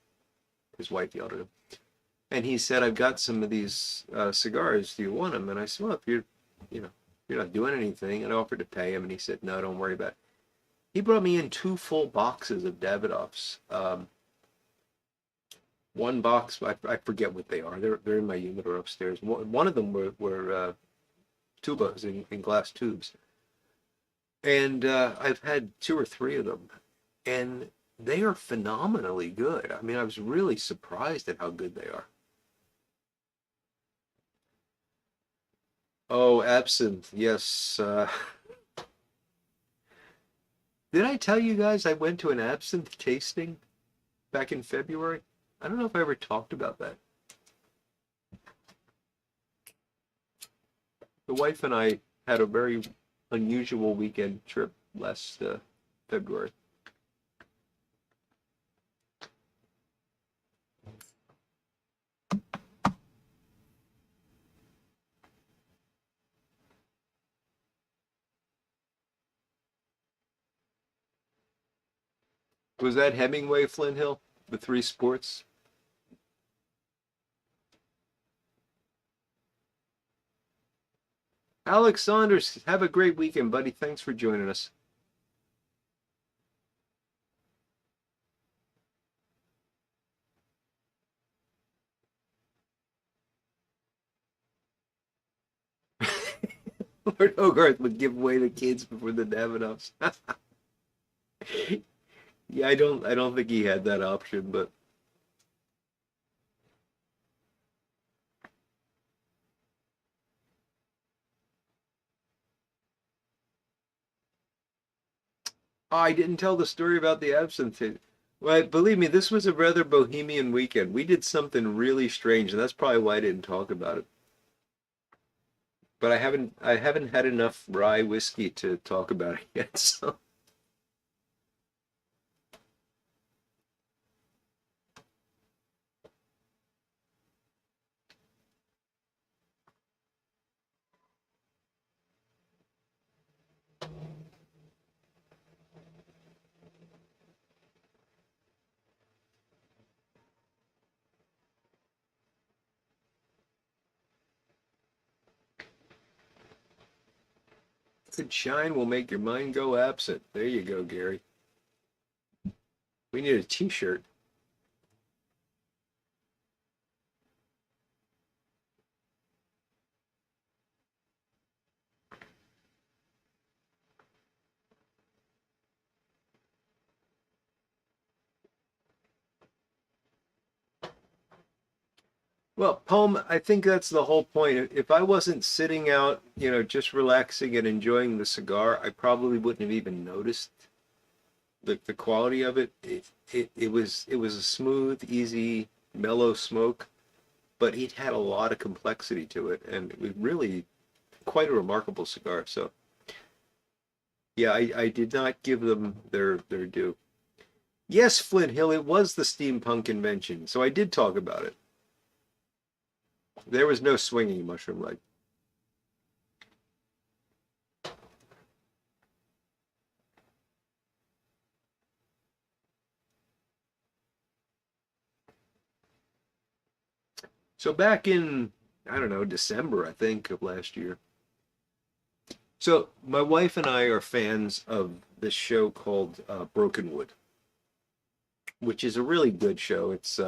his wife yelled at him. And he said, "I've got some of these cigars. Do you want them?" And I said, "Well, if you're you're not doing anything. And I offered to pay him, and he said, no, don't worry about it. He brought me in 2 full boxes of Davidoffs. One box, I forget what they are. They're in my humidor upstairs. One of them were tubas in glass tubes. And I've had 2 or 3 of them, and they are phenomenally good. I mean, I was really surprised at how good they are. Oh, absinthe, yes. Did I tell you guys I went to an absinthe tasting back in February? I don't know if I ever talked about that. The wife and I had a very unusual weekend trip last February. Was that Hemingway, Flint Hill? The 3 sports? Alex Saunders, have a great weekend, buddy. Thanks for joining us. Lord Hogarth would give away the kids before the Davidoffs. Yeah, I don't think he had that option, but oh, I didn't tell the story about the absinthe. Well, believe me, this was a rather bohemian weekend. We did something really strange, and that's probably why I didn't talk about it. But I haven't had enough rye whiskey to talk about it yet. So good shine will make your mind go absent. There you go, Gary. We need a T-shirt. Well, poem, I think that's the whole point. If I wasn't sitting out, just relaxing and enjoying the cigar, I probably wouldn't have even noticed the quality of it. It was a smooth, easy, mellow smoke, but it had a lot of complexity to it, and it was really quite a remarkable cigar. So yeah, I did not give them their due. Yes, Flint Hill, it was the steampunk convention, so I did talk about it. There was no swinging mushroom leg. So back in, I don't know, December, I think, of last year. So my wife and I are fans of this show called Brokenwood, which is a really good show. It's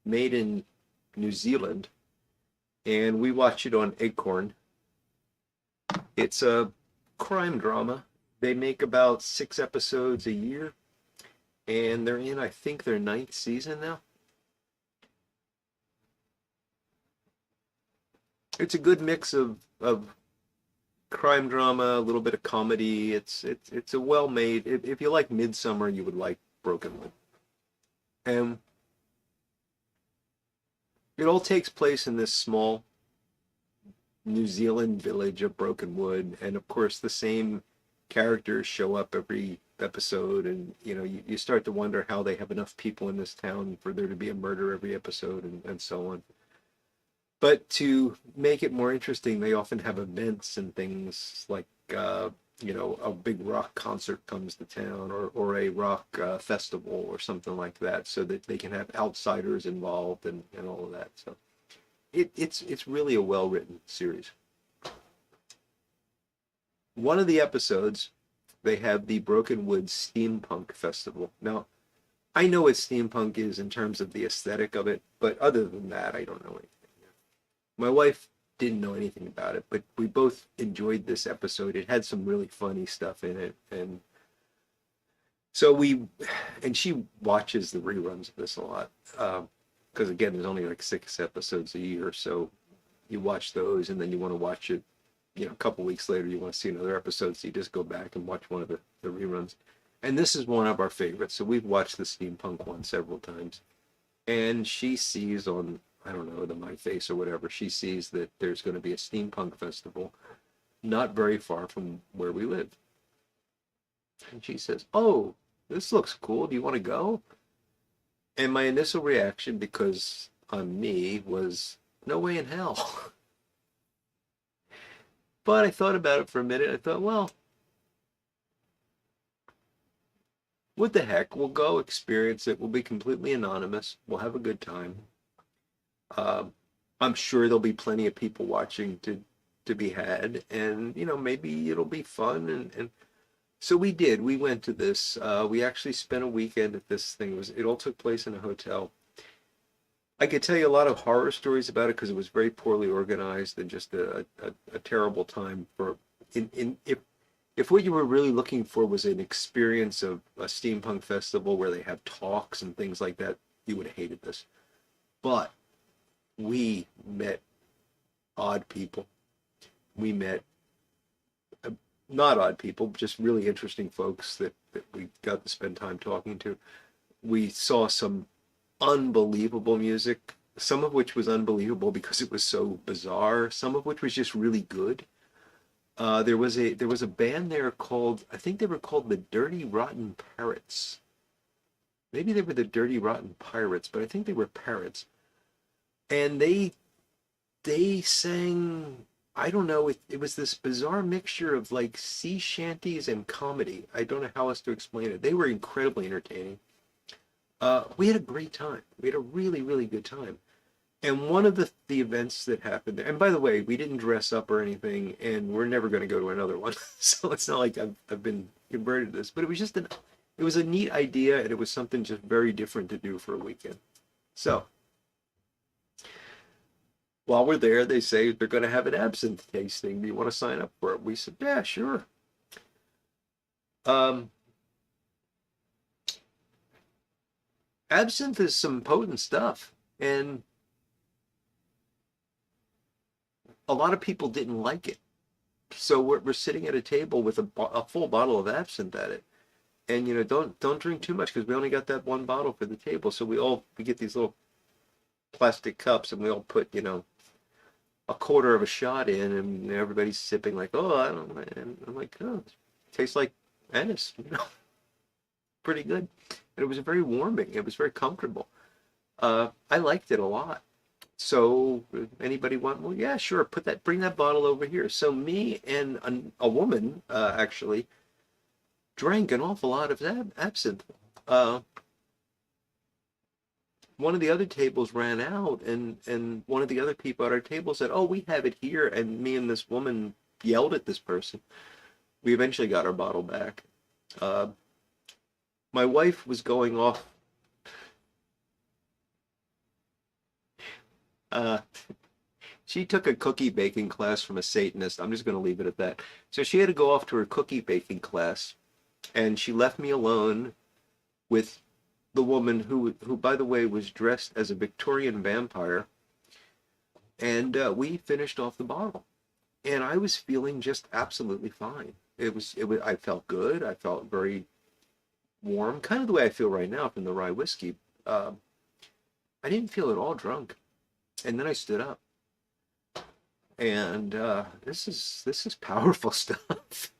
made in New Zealand, and we watch it on Acorn. It's a crime drama. They make about 6 episodes a year, and they're in, I think, their 9th season now. It's a good mix of crime drama, a little bit of comedy. It's a well-made. If you like Midsummer, you would like Brokenwood. And it all takes place in this small New Zealand village of Brokenwood, and of course the same characters show up every episode, and you start to wonder how they have enough people in this town for there to be a murder every episode, and so on. But to make it more interesting, they often have events and things like, a big rock concert comes to town, or a rock festival or something like that, so that they can have outsiders involved, and all of that. So it's really a well-written series. one of the episodes, they have the Broken Woods Steampunk Festival. Now, I know what steampunk is in terms of the aesthetic of it, but other than that, I don't know anything. My wife didn't know anything about it, but we both enjoyed this episode. It had some really funny stuff in it, and so and she watches the reruns of this a lot, because again, there's only like 6 episodes a year, so you watch those, and then you want to watch it, a couple weeks later, you want to see another episode, so you just go back and watch one of the reruns. And this is one of our favorites, so we've watched the steampunk one several times. And she sees on, I don't know, the My Face or whatever, she sees that there's going to be a steampunk festival not very far from where we live. And she says, "Oh, this looks cool. Do you want to go?" And my initial reaction, because I'm me, was, no way in hell. But I thought about it for a minute. I thought, well, what the heck? We'll go experience it. We'll be completely anonymous. We'll have a good time. I'm sure there'll be plenty of people watching to be had, and maybe it'll be fun. And so we did. We went to this. We actually spent a weekend at this thing. It all took place in a hotel. I could tell you a lot of horror stories about it because it was very poorly organized and just a terrible time for if what you were really looking for was an experience of a steampunk festival where they have talks and things like that, you would have hated this. But we met odd people. We met not odd people, just really interesting folks that we got to spend time talking to. We saw some unbelievable music, some of which was unbelievable because it was so bizarre, some of which was just really good. There was a band there called, I think they were called the Dirty Rotten Parrots. Maybe they were the Dirty Rotten Pirates, but I think they were parrots. And they sang, I don't know, it was this bizarre mixture of like sea shanties and comedy. I don't know how else to explain it. They were incredibly entertaining. We had a great time. We had a really, really good time. And one of the events that happened, and by the way, we didn't dress up or anything, and we're never going to go to another one. So it's not like I've been converted to this, but it was just it was a neat idea, and it was something just very different to do for a weekend. So while we're there, they say they're going to have an absinthe tasting. Do you want to sign up for it? We said, yeah, sure. Absinthe is some potent stuff, and a lot of people didn't like it. So we're sitting at a table with a full bottle of absinthe at it, and don't drink too much because we only got that one bottle for the table. So we get these little plastic cups, and we all put a quarter of a shot in, and everybody's sipping like, oh, I don't know. And I'm like, oh, it tastes like anise, pretty good. And it was very warming. It was very comfortable. I liked it a lot. So anybody want? Well, yeah, sure. Bring that bottle over here. So me and a woman actually drank an awful lot of absinthe. One of the other tables ran out, and one of the other people at our table said, "Oh, we have it here." And me and this woman yelled at this person. We eventually got our bottle back. My wife was going off. She took a cookie baking class from a Satanist. I'm just going to leave it at that. So she had to go off to her cookie baking class, and she left me alone with the woman who by the way, was dressed as a Victorian vampire, and we finished off the bottle, and I was feeling just absolutely fine. It was. I felt good. I felt very warm, kind of the way I feel right now from the rye whiskey. I didn't feel at all drunk. And then I stood up, and this is powerful stuff.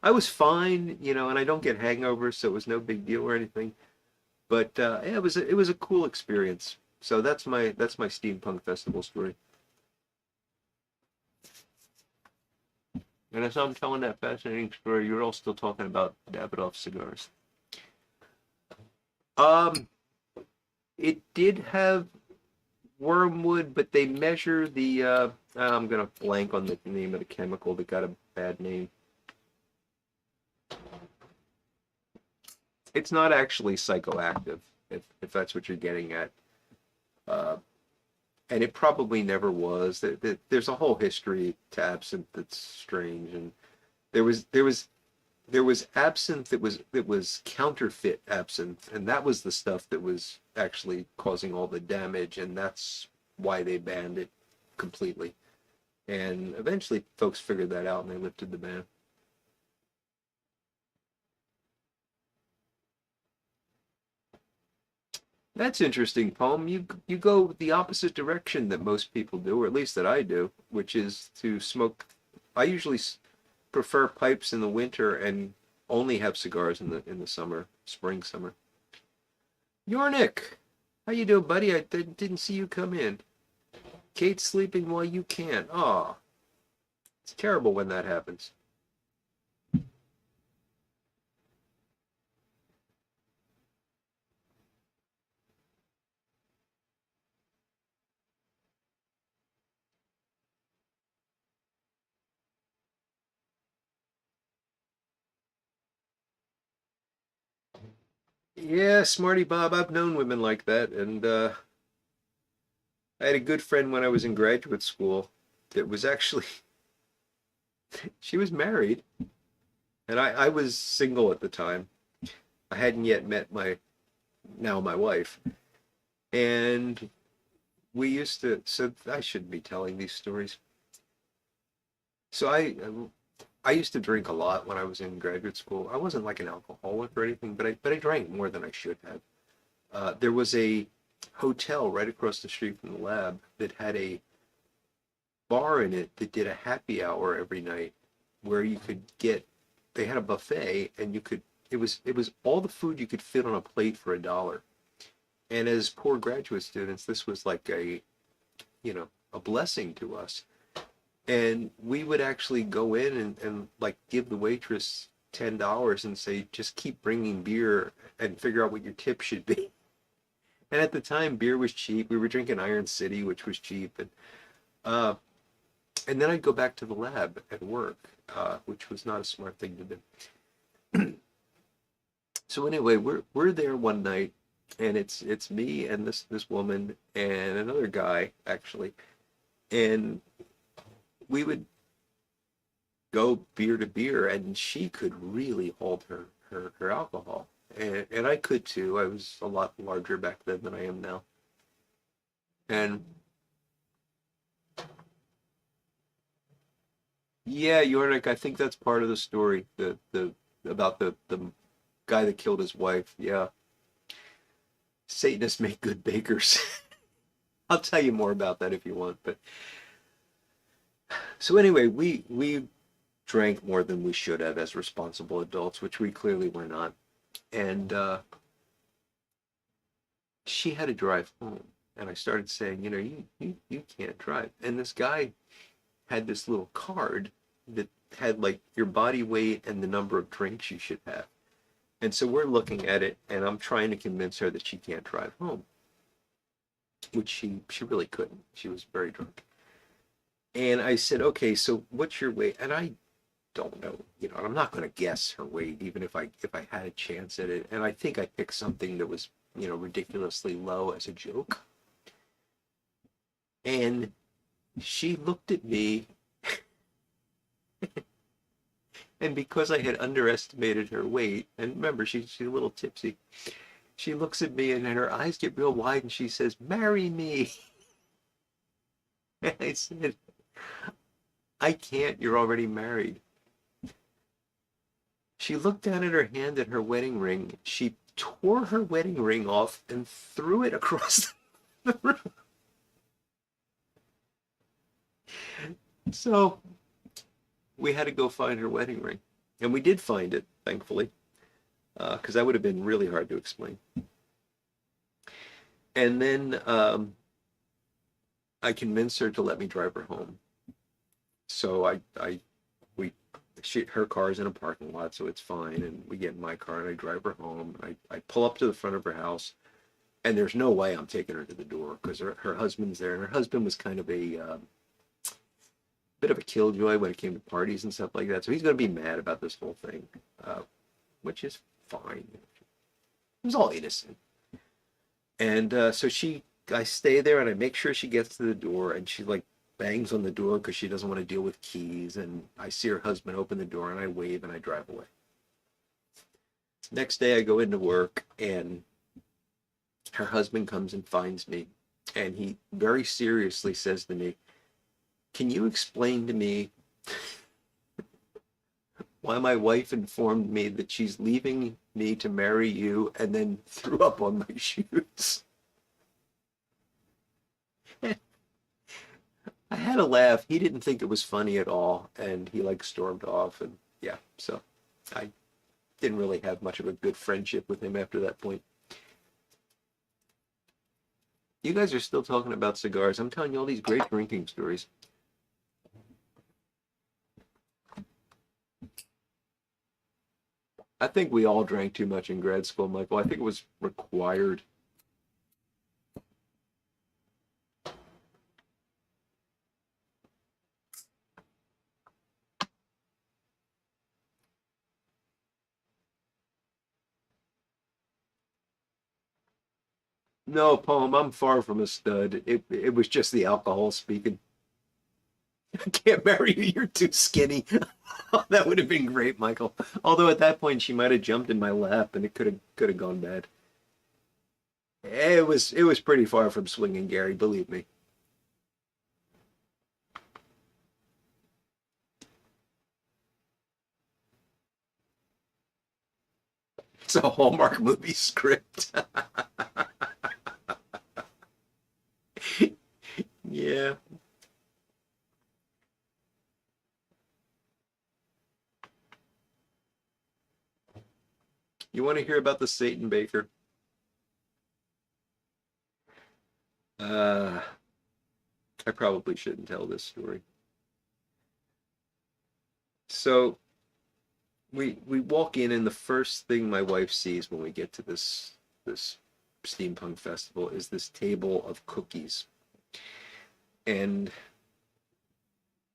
I was fine, and I don't get hangovers, so it was no big deal or anything. But yeah, it was a cool experience. So that's my steampunk festival story. And as I'm telling that fascinating story, you're all still talking about Davidoff cigars. It did have wormwood, but they measure the I'm gonna blank on the name of the chemical that got a bad name. It's not actually psychoactive, if that's what you're getting at. Uh, and it probably never was. There's a whole history to absinthe that's strange, and there was there was there was absinthe that was counterfeit absinthe, and that was the stuff that was actually causing all the damage, and that's why they banned it completely. And eventually, folks figured that out, and they lifted the ban. That's interesting, Palm. You go the opposite direction that most people do, or at least that I do, which is to smoke. I usually prefer pipes in the winter and only have cigars in the summer, spring, summer. Yornik, how you doing, buddy? I didn't see you come in. Kate's sleeping while you can't. Aw, it's terrible when that happens. Yeah, Smarty Bob, I've known women like that, and I had a good friend when I was in graduate school that was actually she was married, and I was single at the time. I hadn't yet met my wife, and we used to. So I shouldn't be telling these stories. So I used to drink a lot when I was in graduate school. I wasn't like an alcoholic or anything, but I drank more than I should have. There was a hotel right across the street from the lab that had a bar in it that did a happy hour every night where you could get they had a buffet and it was all the food you could fit on a plate for $1. And as poor graduate students, this was like a blessing to us. And we would actually go in and like give the waitress $10 and say, just keep bringing beer and figure out what your tip should be. And at the time, beer was cheap. We were drinking Iron City, which was cheap. Uh, and then I'd go back to the lab at work, which was not a smart thing to do. So anyway, we're there one night, and it's me and this woman and another guy actually, and we would go beer to beer, and she could really hold her alcohol, and I could too. I was a lot larger back then than I am now, and yeah, Yornik, I think that's part of the story. The about the guy that killed his wife. Yeah, Satanists make good bakers. I'll tell you more about that if you want. But so anyway, we drank more than we should have as responsible adults, which we clearly were not. And she had to drive home. And I started saying, you can't drive. And this guy had this little card that had like your body weight and the number of drinks you should have. And so we're looking at it, and I'm trying to convince her that she can't drive home, which she really couldn't. She was very drunk. And I said, okay, so what's your weight? And I don't know, I'm not going to guess her weight, even if I had a chance at it. And I think I picked something that was, ridiculously low as a joke. And she looked at me, and because I had underestimated her weight, and remember, she's a little tipsy, she looks at me and her eyes get real wide and she says, "Marry me." And I said, "I can't, you're already married." She looked down at her hand at her wedding ring. She tore her wedding ring off and threw it across the room. So we had to go find her wedding ring. And we did find it, thankfully, because that would have been really hard to explain. And then I convinced her to let me drive her home. So her car's in a parking lot, so it's fine. And we get in my car and I drive her home. I pull up to the front of her house, and there's no way I'm taking her to the door because her husband's there. And her husband was kind of bit of a killjoy when it came to parties and stuff like that. So he's going to be mad about this whole thing, which is fine. It was all innocent. And I stay there and I make sure she gets to the door, and she like bangs on the door because she doesn't want to deal with keys. And I see her husband open the door and I wave and I drive away. Next day I go into work and her husband comes and finds me, and he very seriously says to me, "Can you explain to me why my wife informed me that she's leaving me to marry you and then threw up on my shoes?" I had a laugh. He didn't think it was funny at all, and he like stormed off. And yeah, so I didn't really have much of a good friendship with him after that point. You guys are still talking about cigars. I'm telling you all these great drinking stories. I think we all drank too much in grad school, Michael. I think it was required. No, Poem, I'm far from a stud. It was just the alcohol speaking. I can't marry you. You're too skinny. That would have been great, Michael. Although at that point she might have jumped in my lap and it could have gone bad. It was pretty far from swinging, Gary. Believe me. It's a Hallmark movie script. Yeah. You want to hear about the Satan Baker? Uh, I probably shouldn't tell this story. So we walk in, and the first thing my wife sees when we get to this steampunk festival is this table of cookies. And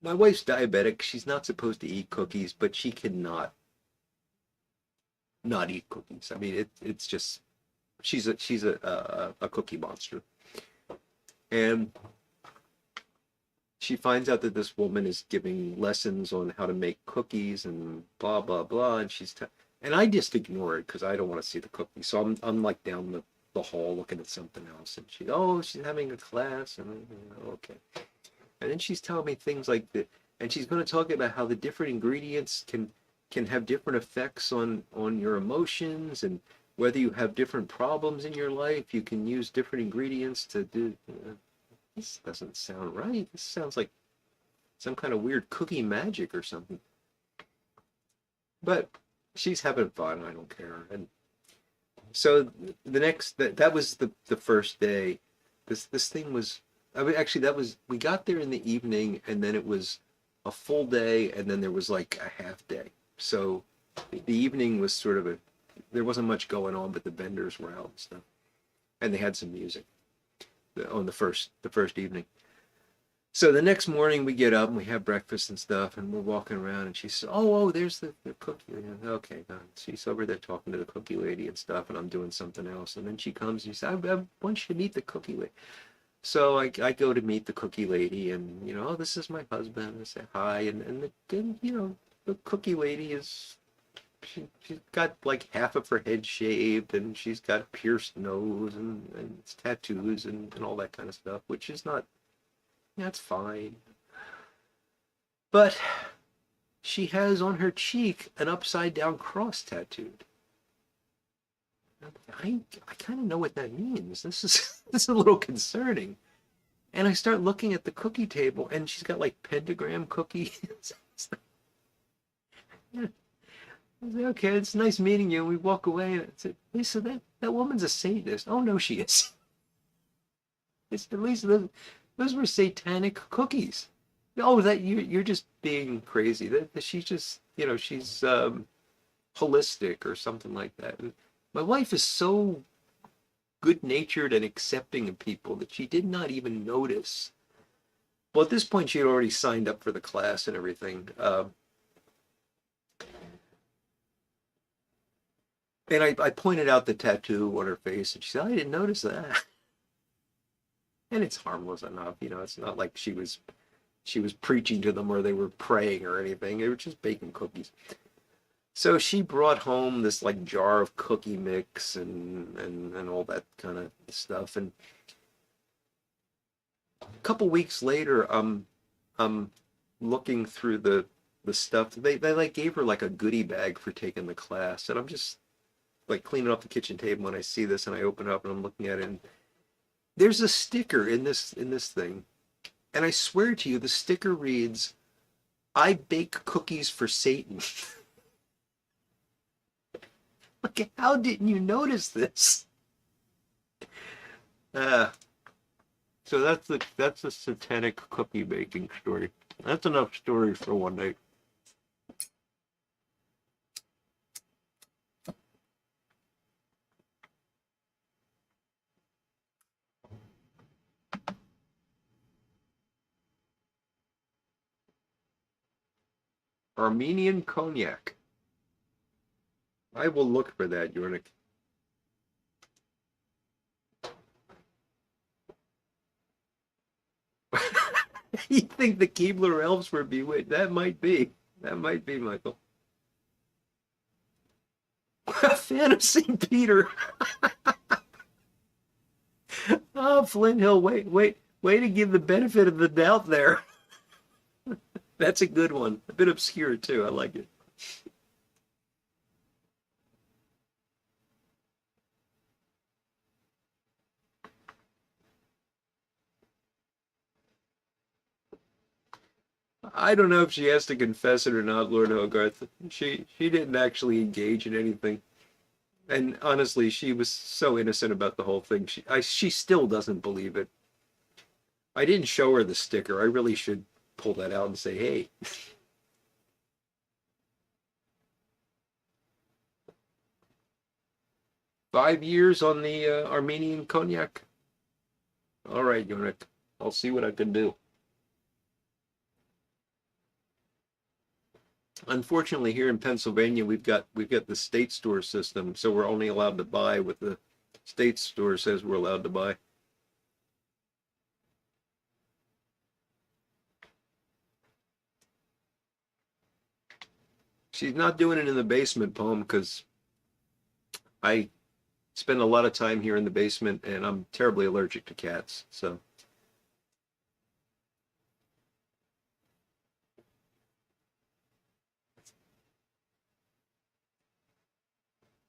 my wife's diabetic. She's not supposed to eat cookies, but she cannot not eat cookies. I mean, it's just she's a cookie monster. And she finds out that this woman is giving lessons on how to make cookies and blah blah blah, and and I just ignore it because I don't want to see the cookies. So I'm like down the hall looking at something else, and she's having a class, and okay. And then she's telling me things like that, and she's going to talk about how the different ingredients can have different effects on your emotions, and whether you have different problems in your life, you can use different ingredients to do. This doesn't sound right. This sounds like some kind of weird cookie magic or something. But she's having fun. I don't care. And so that was the first day. This thing was. I mean, actually, that was we got there in the evening, and then it was a full day, and then there was like a half day. So the evening was sort of there wasn't much going on, but the vendors were out and stuff, and they had some music on the first evening. So the next morning we get up and we have breakfast and stuff, and we're walking around, and she says, "Oh, there's the cookie." Okay, she's over there talking to the cookie lady and stuff, and I'm doing something else. And then she comes and she says, "I want you to meet the cookie lady." So I go to meet the cookie lady, and oh, this is my husband. I say hi, the cookie lady is she's got like half of her head shaved, and she's got a pierced nose and tattoos and all that kind of stuff, which is not, that's fine. But she has on her cheek an upside down cross tattooed. I kind of know what that means. This is this is a little concerning. And I start looking at the cookie table, and she's got like pentagram cookies. Yeah. I say, okay, it's nice meeting you. And we walk away, and I said, Lisa, that woman's a Satanist. Oh no, she is. It's at least those were satanic cookies. Oh, that you're just being crazy. That she's just she's holistic or something like that. And my wife is so good natured and accepting of people that she did not even notice Well, at this point, she had already signed up for the class and everything. And I pointed out the tattoo on her face, and she said, "I didn't notice that." And it's harmless enough, you know. It's not like she was preaching to them or they were praying or anything. They were just baking cookies. So she brought home this like jar of cookie mix and all that kind of stuff. And a couple weeks later, I'm looking through the stuff. They like gave her like a goodie bag for taking the class, and I'm just like cleaning off the kitchen table when I see this, and I open it up and I'm looking at it, and there's a sticker in this thing, and I swear to you, the sticker reads, "I bake cookies for Satan." Like, how didn't you notice this? Uh, so that's the satanic cookie baking story. That's enough stories for one night. Armenian cognac. I will look for that, Yornik. You think the Keebler elves were bewitched? That might be. That might be, Michael. A fan of St. Peter. Oh, Flint Hill, way to give the benefit of the doubt there. That's a good one. A bit obscure too. I like it. I don't know if she has to confess it or not, Lord Hogarth. She didn't actually engage in anything. And honestly, she was so innocent about the whole thing. She still doesn't believe it. I didn't show her the sticker. I really should pull that out and say, hey. 5 years on the Armenian cognac. All right, Yonik. I'll see what I can do. Unfortunately, here in Pennsylvania, we've got the state store system, so we're only allowed to buy what the state store says we're allowed to buy. She's not doing it in the basement, Poem, because I spend a lot of time here in the basement, and I'm terribly allergic to cats. So,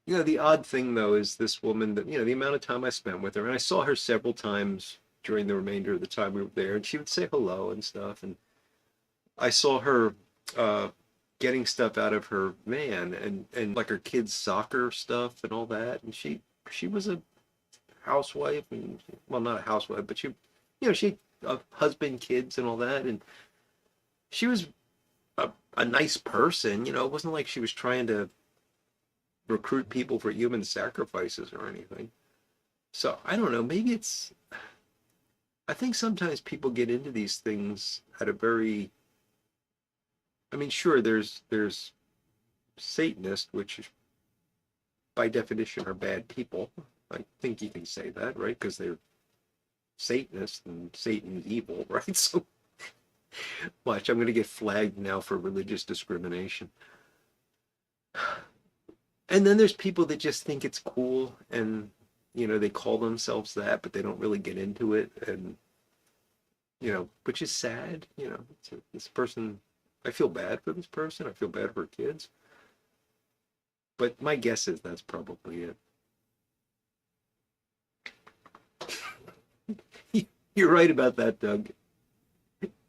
the odd thing though is this woman that, the amount of time I spent with her, and I saw her several times during the remainder of the time we were there, and she would say hello and stuff, and I saw her uh, getting stuff out of her van and like her kids' soccer stuff and all that, and she was a housewife, and well, not a housewife, but she a husband, kids, and all that, and she was a nice person. It wasn't like she was trying to recruit people for human sacrifices or anything. So I don't know. Maybe I think sometimes people get into these things at a very. I mean, sure, there's Satanists, which by definition are bad people. I think you can say that, right? Because they're Satanists and Satan's evil, right? So watch, I'm going to get flagged now for religious discrimination. And then there's people that just think it's cool, and they call themselves that, but they don't really get into it, and which is sad. This person, I feel bad for this person. I feel bad for kids, but my guess is that's probably it. You're right about that, Doug.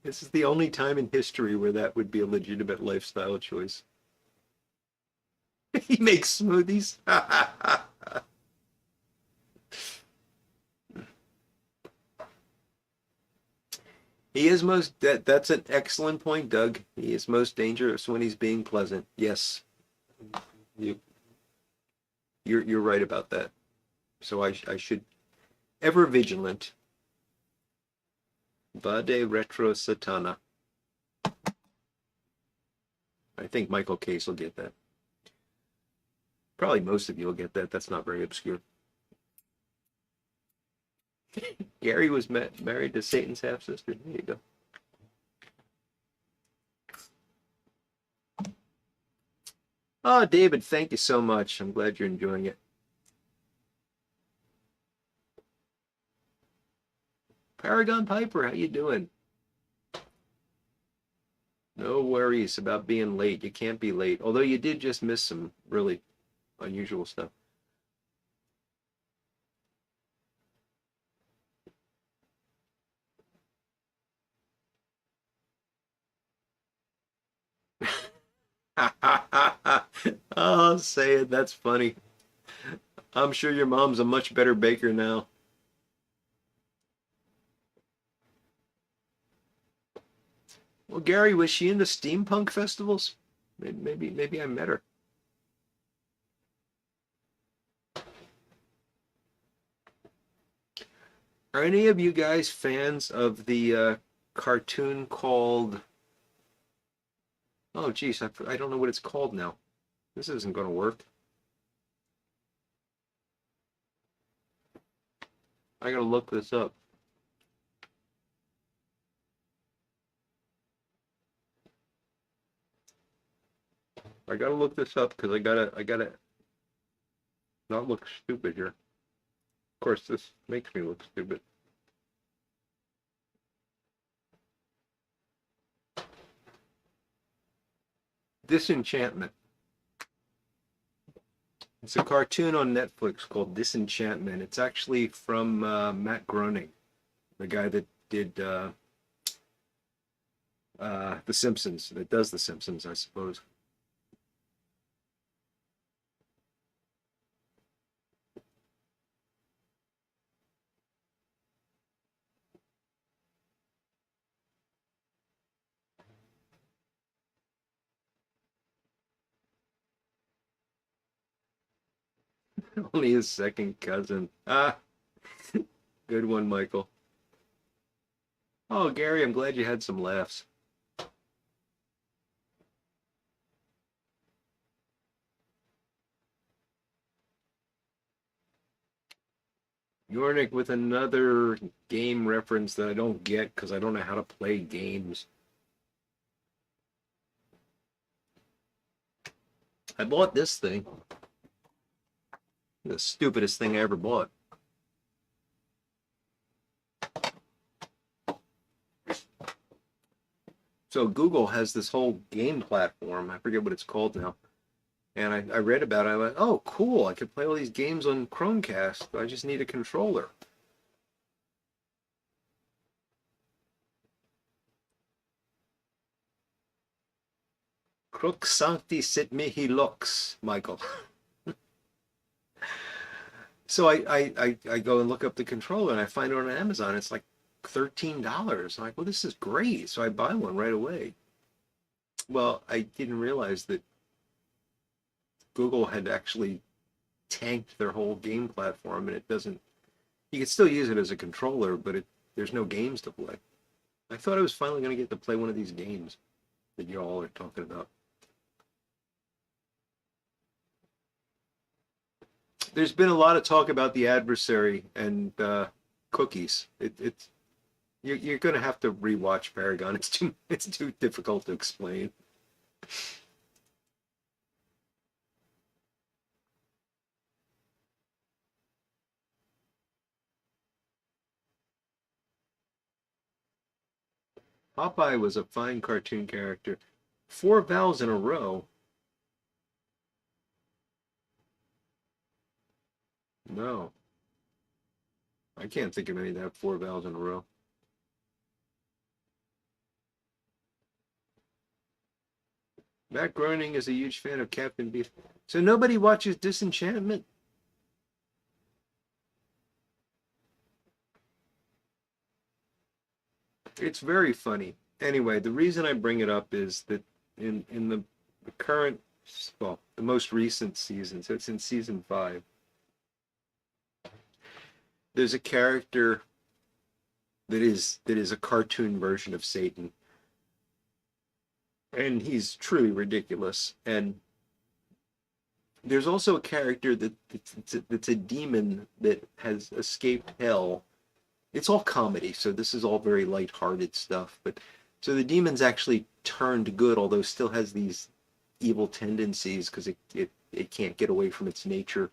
This is the only time in history where that would be a legitimate lifestyle choice. He makes smoothies. He is that's an excellent point, Doug. He is most dangerous when he's being pleasant. Yes, you you're right about that. So I should ever vigilant. Vade Retro Satana. I think Michael Case will get that. Probably most of you will get that. That's not very obscure. Gary was married to Satan's half-sister. There you go. Oh, David, thank you so much. I'm glad you're enjoying it. Paragon Piper, how you doing? No worries about being late. You can't be late. Although you did just miss some really unusual stuff. Oh, say it. That's funny. I'm sure your mom's a much better baker now. Well, Gary, was she into steampunk festivals? Maybe I met her. Are any of you guys fans of the cartoon called? Oh, geez, I don't know what it's called now. This isn't going to work. I gotta look this up. I gotta look this up because I gotta not look stupid here. Of course, this makes me look stupid. Disenchantment. It's a cartoon on Netflix called Disenchantment. It's actually from Matt Groening, the guy that did The Simpsons, that does The Simpsons, I suppose. Only his second cousin. Ah, good one, Michael. Oh, Gary, I'm glad you had some laughs. Yornik with another game reference that I don't get because I don't know how to play games. I bought this thing. The stupidest thing I ever bought. So Google has this whole game platform. I forget what it's called now. And I read about it. I went, oh, cool. I could play all these games on Chromecast. I just need a controller. Crux sancti sit mihi lux, Michael. So I go and look up the controller and I find it on Amazon. It's like $13. I'm like, well, this is great. So I buy one right away. Well, I didn't realize that Google had actually tanked their whole game platform and it doesn't, you can still use it as a controller, but there's no games to play. I thought I was finally going to get to play one of these games that you all are talking about. There's been a lot of talk about the adversary and cookies. It's you're going to have to rewatch Paragon. It's too difficult to explain. Popeye was a fine cartoon character. Four vowels in a row. No, I can't think of any that have four vowels in a row. Matt Groening is a huge fan of Captain Beef. So nobody watches Disenchantment? It's very funny. Anyway, the reason I bring it up is that in the current, well, the most recent season, so it's in season 5, there's a character that is a cartoon version of Satan, and he's truly ridiculous. And there's also a character that's a demon that has escaped hell. It's all comedy, so this is all very lighthearted stuff. But so the demon's actually turned good, although still has these evil tendencies because it can't get away from its nature.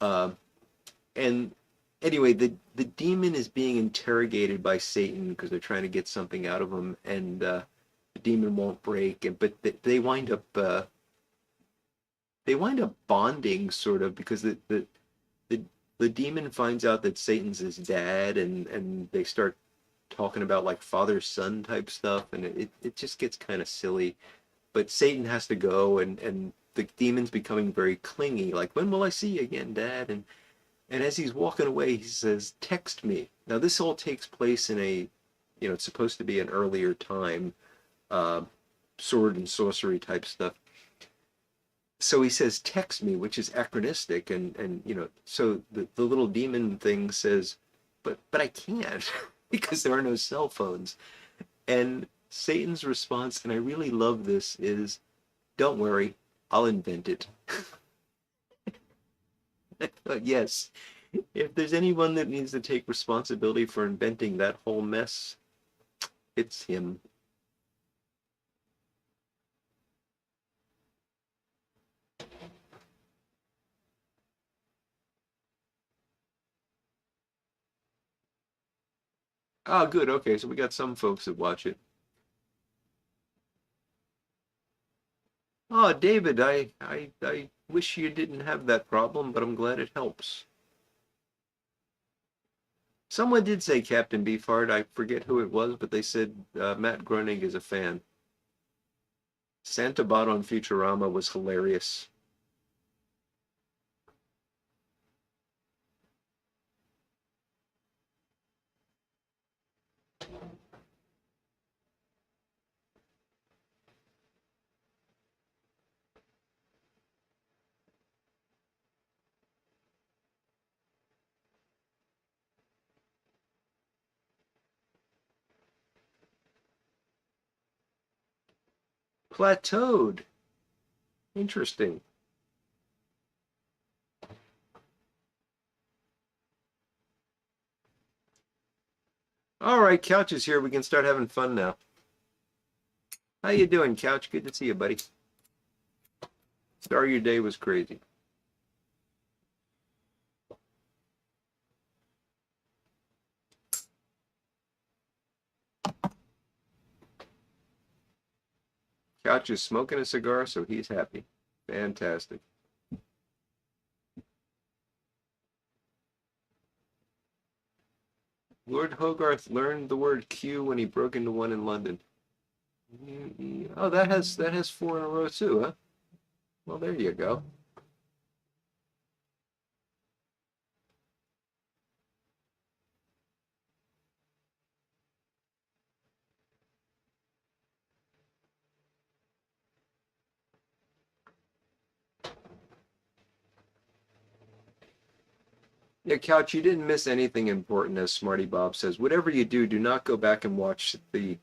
Um, and anyway, the demon is being interrogated by Satan because they're trying to get something out of him, and the demon won't break. And but they wind up bonding sort of because the the demon finds out that Satan's his dad, and they start talking about like father son type stuff, and it just gets kind of silly. But Satan has to go, and the demon's becoming very clingy, like when will I see you again, Dad? And as he's walking away, he says, "Text me." Now this all takes place in a, it's supposed to be an earlier time, uh, sword and sorcery type stuff. So he says, "Text me," which is anachronistic, and so the little demon thing says, but I can't because there are no cell phones. And Satan's response, and I really love this, is, "Don't worry, I'll invent it." But yes, if there's anyone that needs to take responsibility for inventing that whole mess, it's him. Ah, good. Okay, so we got some folks that watch it. Oh, David, I wish you didn't have that problem, but I'm glad it helps. Someone did say Captain Beefheart. I forget who it was, but they said Matt Groening is a fan. Santa Bot on Futurama was hilarious. Plateaued. Interesting. All right, Couch is here. We can start having fun now. How you doing, Couch? Good to see you, buddy. Start of your day was crazy. Couch is smoking a cigar, so he's happy. Fantastic. Lord Hogarth learned the word Q when he broke into one in London. Oh, that has four in a row too, huh? Well, there you go. Yeah, Couch, you didn't miss anything important, as Smarty Bob says. Whatever you do, do not go back and watch the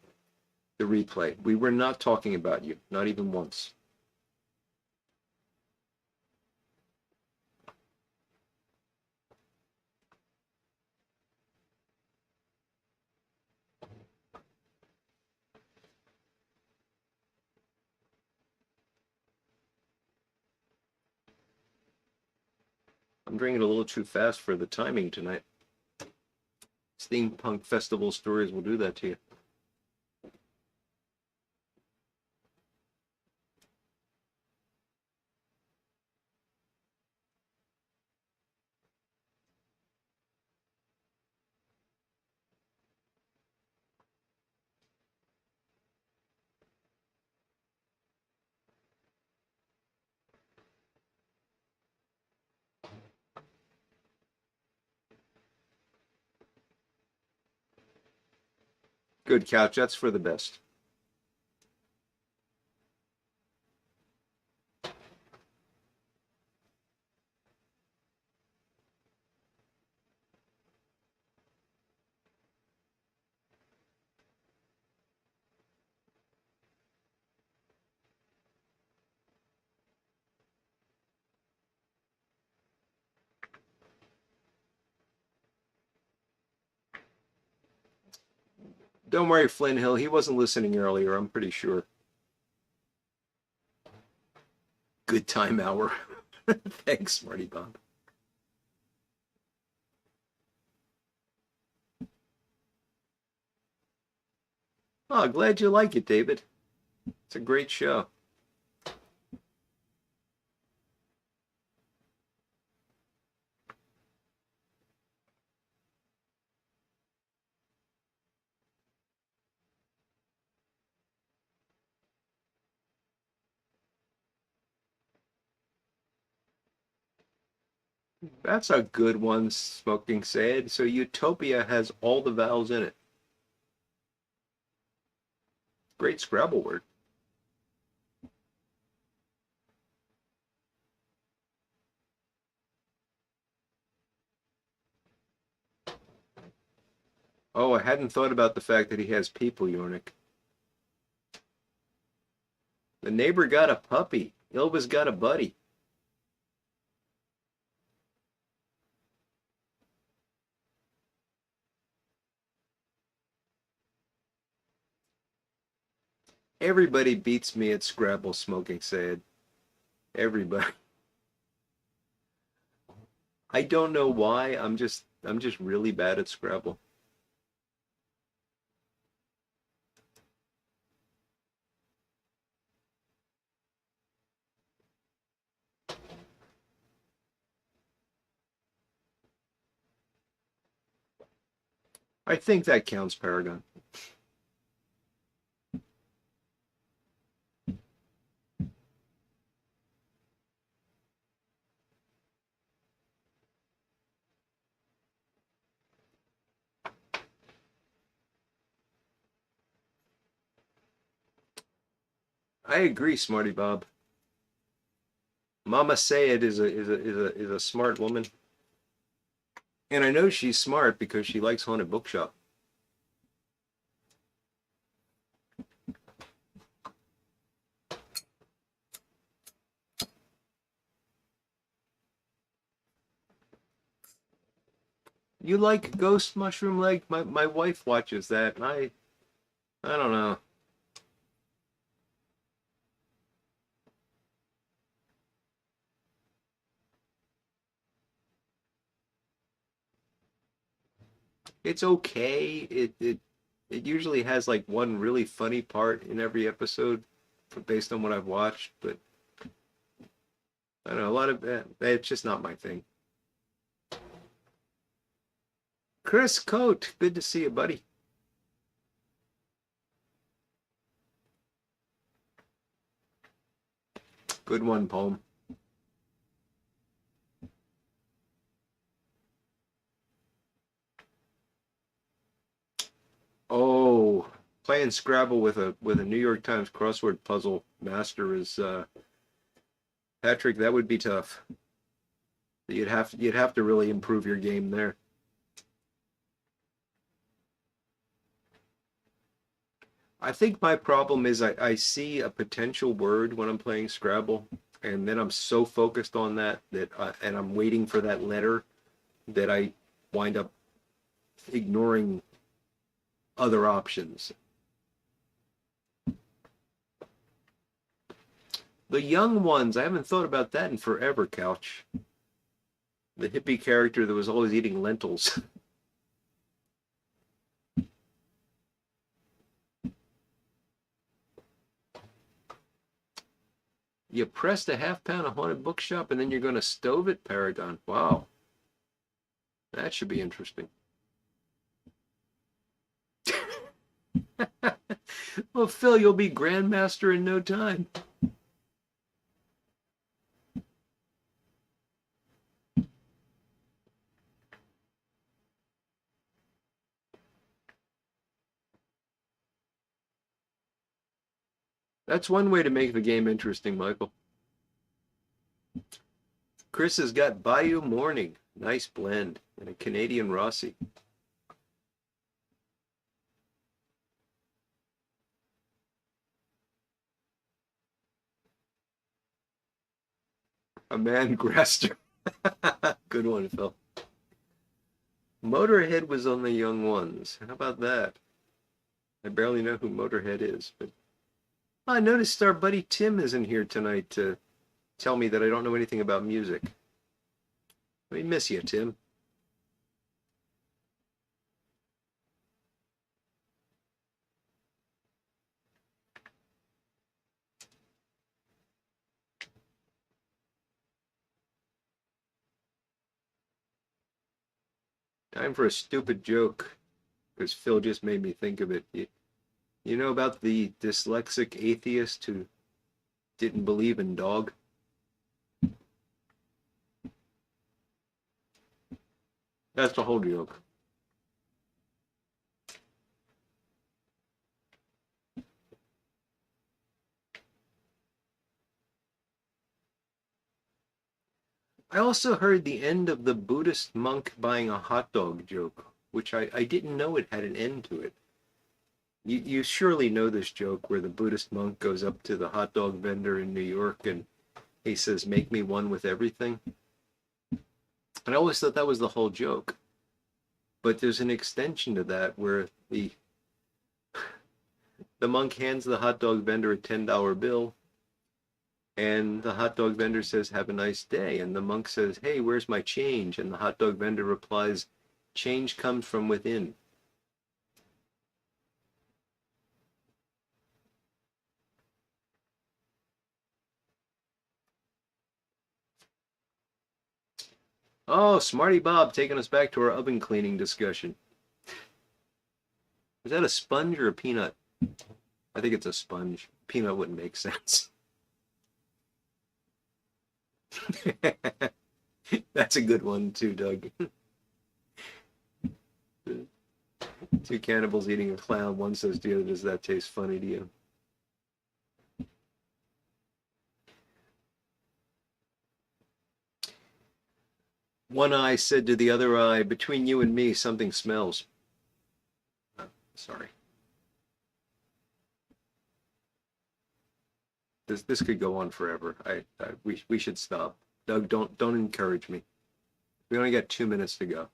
replay. We were not talking about you, not even once. I'm drinking a little too fast for the timing tonight. Steampunk festival stories will do that to you. Good, Couch. That's for the best. Don't worry, Flynn Hill. He wasn't listening earlier, I'm pretty sure. Good time hour. Thanks, Marty Bob. Oh, glad you like it, David. It's a great show. That's a good one, Smoking said. So Utopia has all the vowels in it. Great Scrabble word. Oh, I hadn't thought about the fact that he has people, Yornik. The neighbor got a puppy. Ilva's got a buddy. Everybody beats me at Scrabble, Smoking said. Everybody. I don't know why. I'm just really bad at Scrabble. I think that counts, Paragon. I agree, Smarty Bob. Mama Sayed is a smart woman. And I know she's smart because she likes Haunted Bookshop. You like Ghost Mushroom Leg? My wife watches that, and I don't know. It's okay. It usually has like one really funny part in every episode based on what I've watched, but I don't know, a lot of that it's just not my thing. Chris Coate, good to see you, buddy. Good one, Poem. Oh, playing Scrabble with a New York Times crossword puzzle master is Patrick, that would be tough. You'd have to really improve your game there. I think my problem is I see a potential word when I'm playing Scrabble, and then I'm so focused on and I'm waiting for that letter that I wind up ignoring other options. The young ones, I haven't thought about that in forever, Couch. The hippie character that was always eating lentils. You pressed a half pound of Haunted Bookshop and then you're going to stove it, Paragon. Wow. That should be interesting. Well, Phil, you'll be Grandmaster in no time. That's one way to make the game interesting, Michael. Chris has got Bayou Morning. Nice blend. And a Canadian Rossi. A man Graster. Good one, Phil. Motorhead was on the young ones. How about that? I barely know who Motorhead is, but I noticed our buddy Tim isn't here tonight to tell me that I don't know anything about music. We miss you, Tim. Time for a stupid joke, because Phil just made me think of it. You know about the dyslexic atheist who didn't believe in dog? That's the whole joke. I also heard the end of the Buddhist monk buying a hot dog joke, which I didn't know it had an end to it. You surely know this joke where the Buddhist monk goes up to the hot dog vendor in New York and he says, "Make me one with everything." And I always thought that was the whole joke. But there's an extension to that where the monk hands the hot dog vendor a $10 bill, and the hot dog vendor says, "Have a nice day." And the monk says, "Hey, where's my change?" And the hot dog vendor replies, "Change comes from within." Oh, Smarty Bob taking us back to our oven cleaning discussion. Is that a sponge or a peanut? I think it's a sponge. Peanut wouldn't make sense. That's a good one too, Doug. Two cannibals eating a clown. One says to the other, "Does that taste funny to you?" One eye said to the other eye, "Between you and me, something smells." Oh, sorry. This could go on forever. We should stop. Doug, don't encourage me. We only got 2 minutes to go.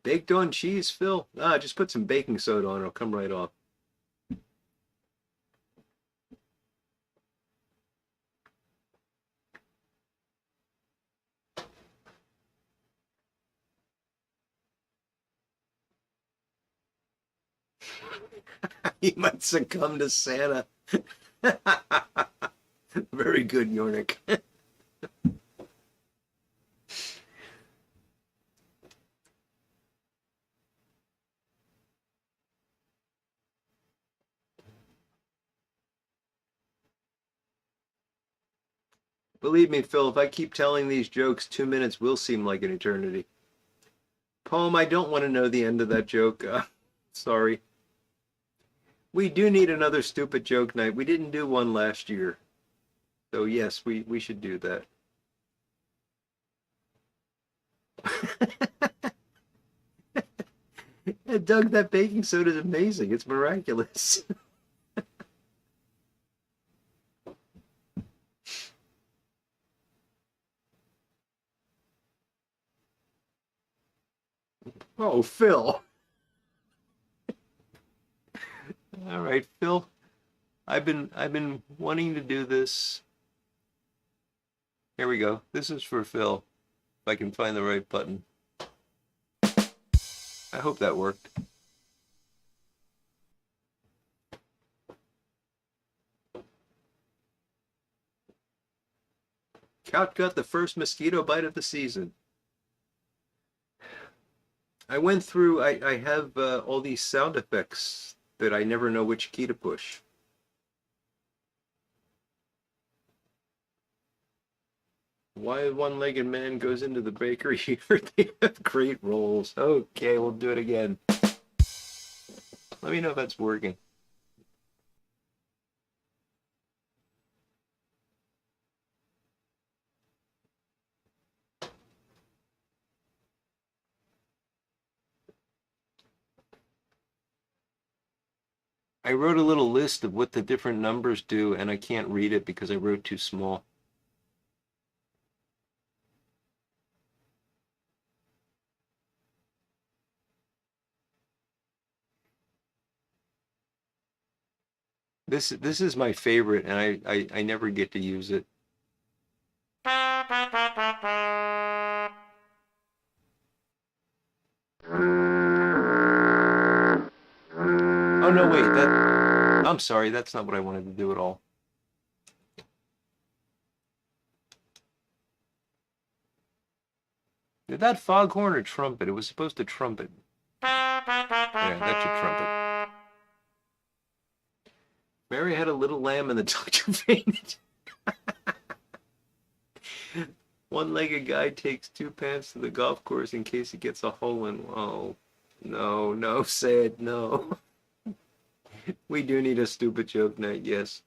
Baked on cheese, Phil? Ah, just put some baking soda on. It'll come right off. He might succumb to Santa. Very good, Yornik. Believe me, Phil, if I keep telling these jokes, 2 minutes will seem like an eternity. Poem, I don't want to know the end of that joke. Sorry. We do need another stupid joke night. We didn't do one last year. So yes, we should do that. Doug, that baking soda is amazing. It's miraculous. Oh, Phil. All right, Phil. I've been wanting to do this. Here we go. This is for Phil. If I can find the right button. I hope that worked. Couch got the first mosquito bite of the season. I went through, I have all these sound effects that I never know which key to push. Why a one-legged man goes into the bakery here. They have great rolls. Okay, we'll do it again. Let me know if that's working. I wrote a little list of what the different numbers do, and I can't read it because I wrote too small. This is my favorite, and I never get to use it. Oh no, wait, I'm sorry, that's not what I wanted to do at all. Did that foghorn or trumpet? It was supposed to trumpet. Yeah, that should trumpet. Mary had a little lamb and the doctor fainted. One-legged guy takes two pants to the golf course in case he gets a hole in. Oh, no, no, sad, no. We do need a stupid joke night, yes.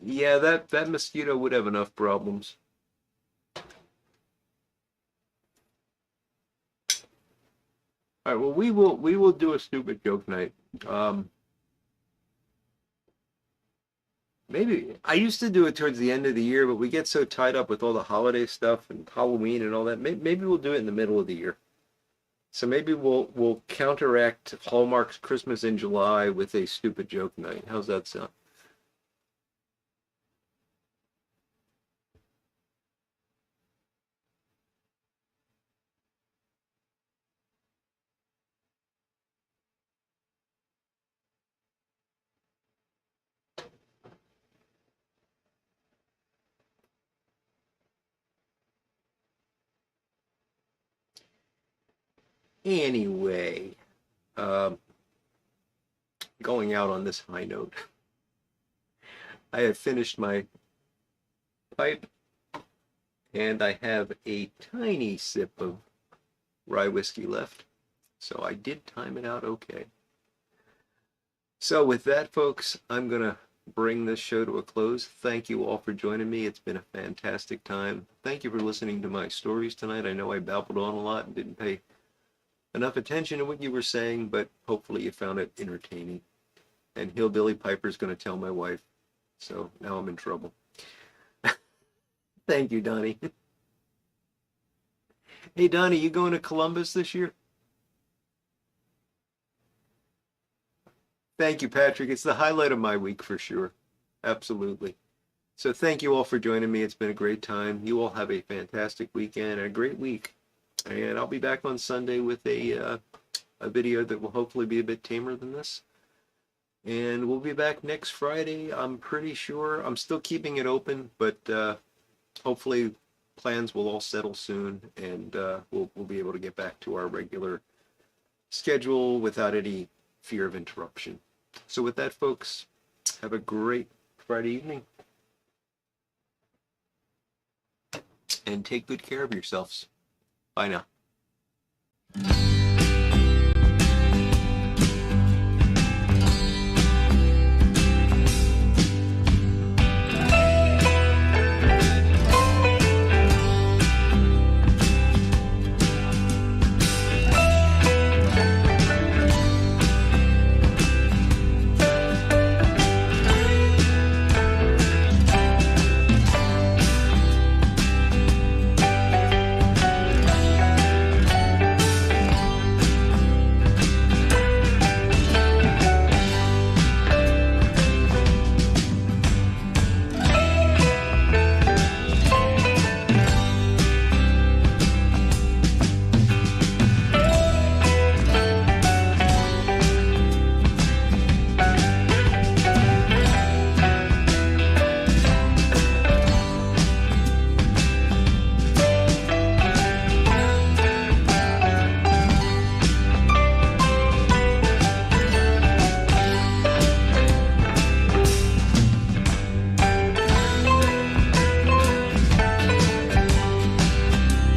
Yeah, that mosquito would have enough problems. All right, well, we will do a stupid joke night. Um, Maybe I used to do it towards the end of the year, but we get so tied up with all the holiday stuff and Halloween and all that. Maybe we'll do it in the middle of the year. So maybe we'll counteract Hallmark's Christmas in July with a stupid joke night. How's that sound? Anyway, um, going out on this high note, I have finished my pipe and I have a tiny sip of rye whiskey left. So I did time it out okay. So with that, folks, I'm going to bring this show to a close. Thank you all for joining me. It's been a fantastic time. Thank you for listening to my stories tonight. I know I babbled on a lot and didn't pay enough attention to what you were saying, but hopefully you found it entertaining. And Hillbilly Piper's going to tell my wife. So now I'm in trouble. Thank you, Donnie. Hey, Donnie, you going to Columbus this year? Thank you, Patrick. It's the highlight of my week for sure. Absolutely. So thank you all for joining me. It's been a great time. You all have a fantastic weekend and a great week. And I'll be back on Sunday with a video that will hopefully be a bit tamer than this. And we'll be back next Friday. I'm pretty sure. I'm still keeping it open, but hopefully plans will all settle soon, and we'll be able to get back to our regular schedule without any fear of interruption. So with that, folks, have a great Friday evening, and take good care of yourselves. Bye now.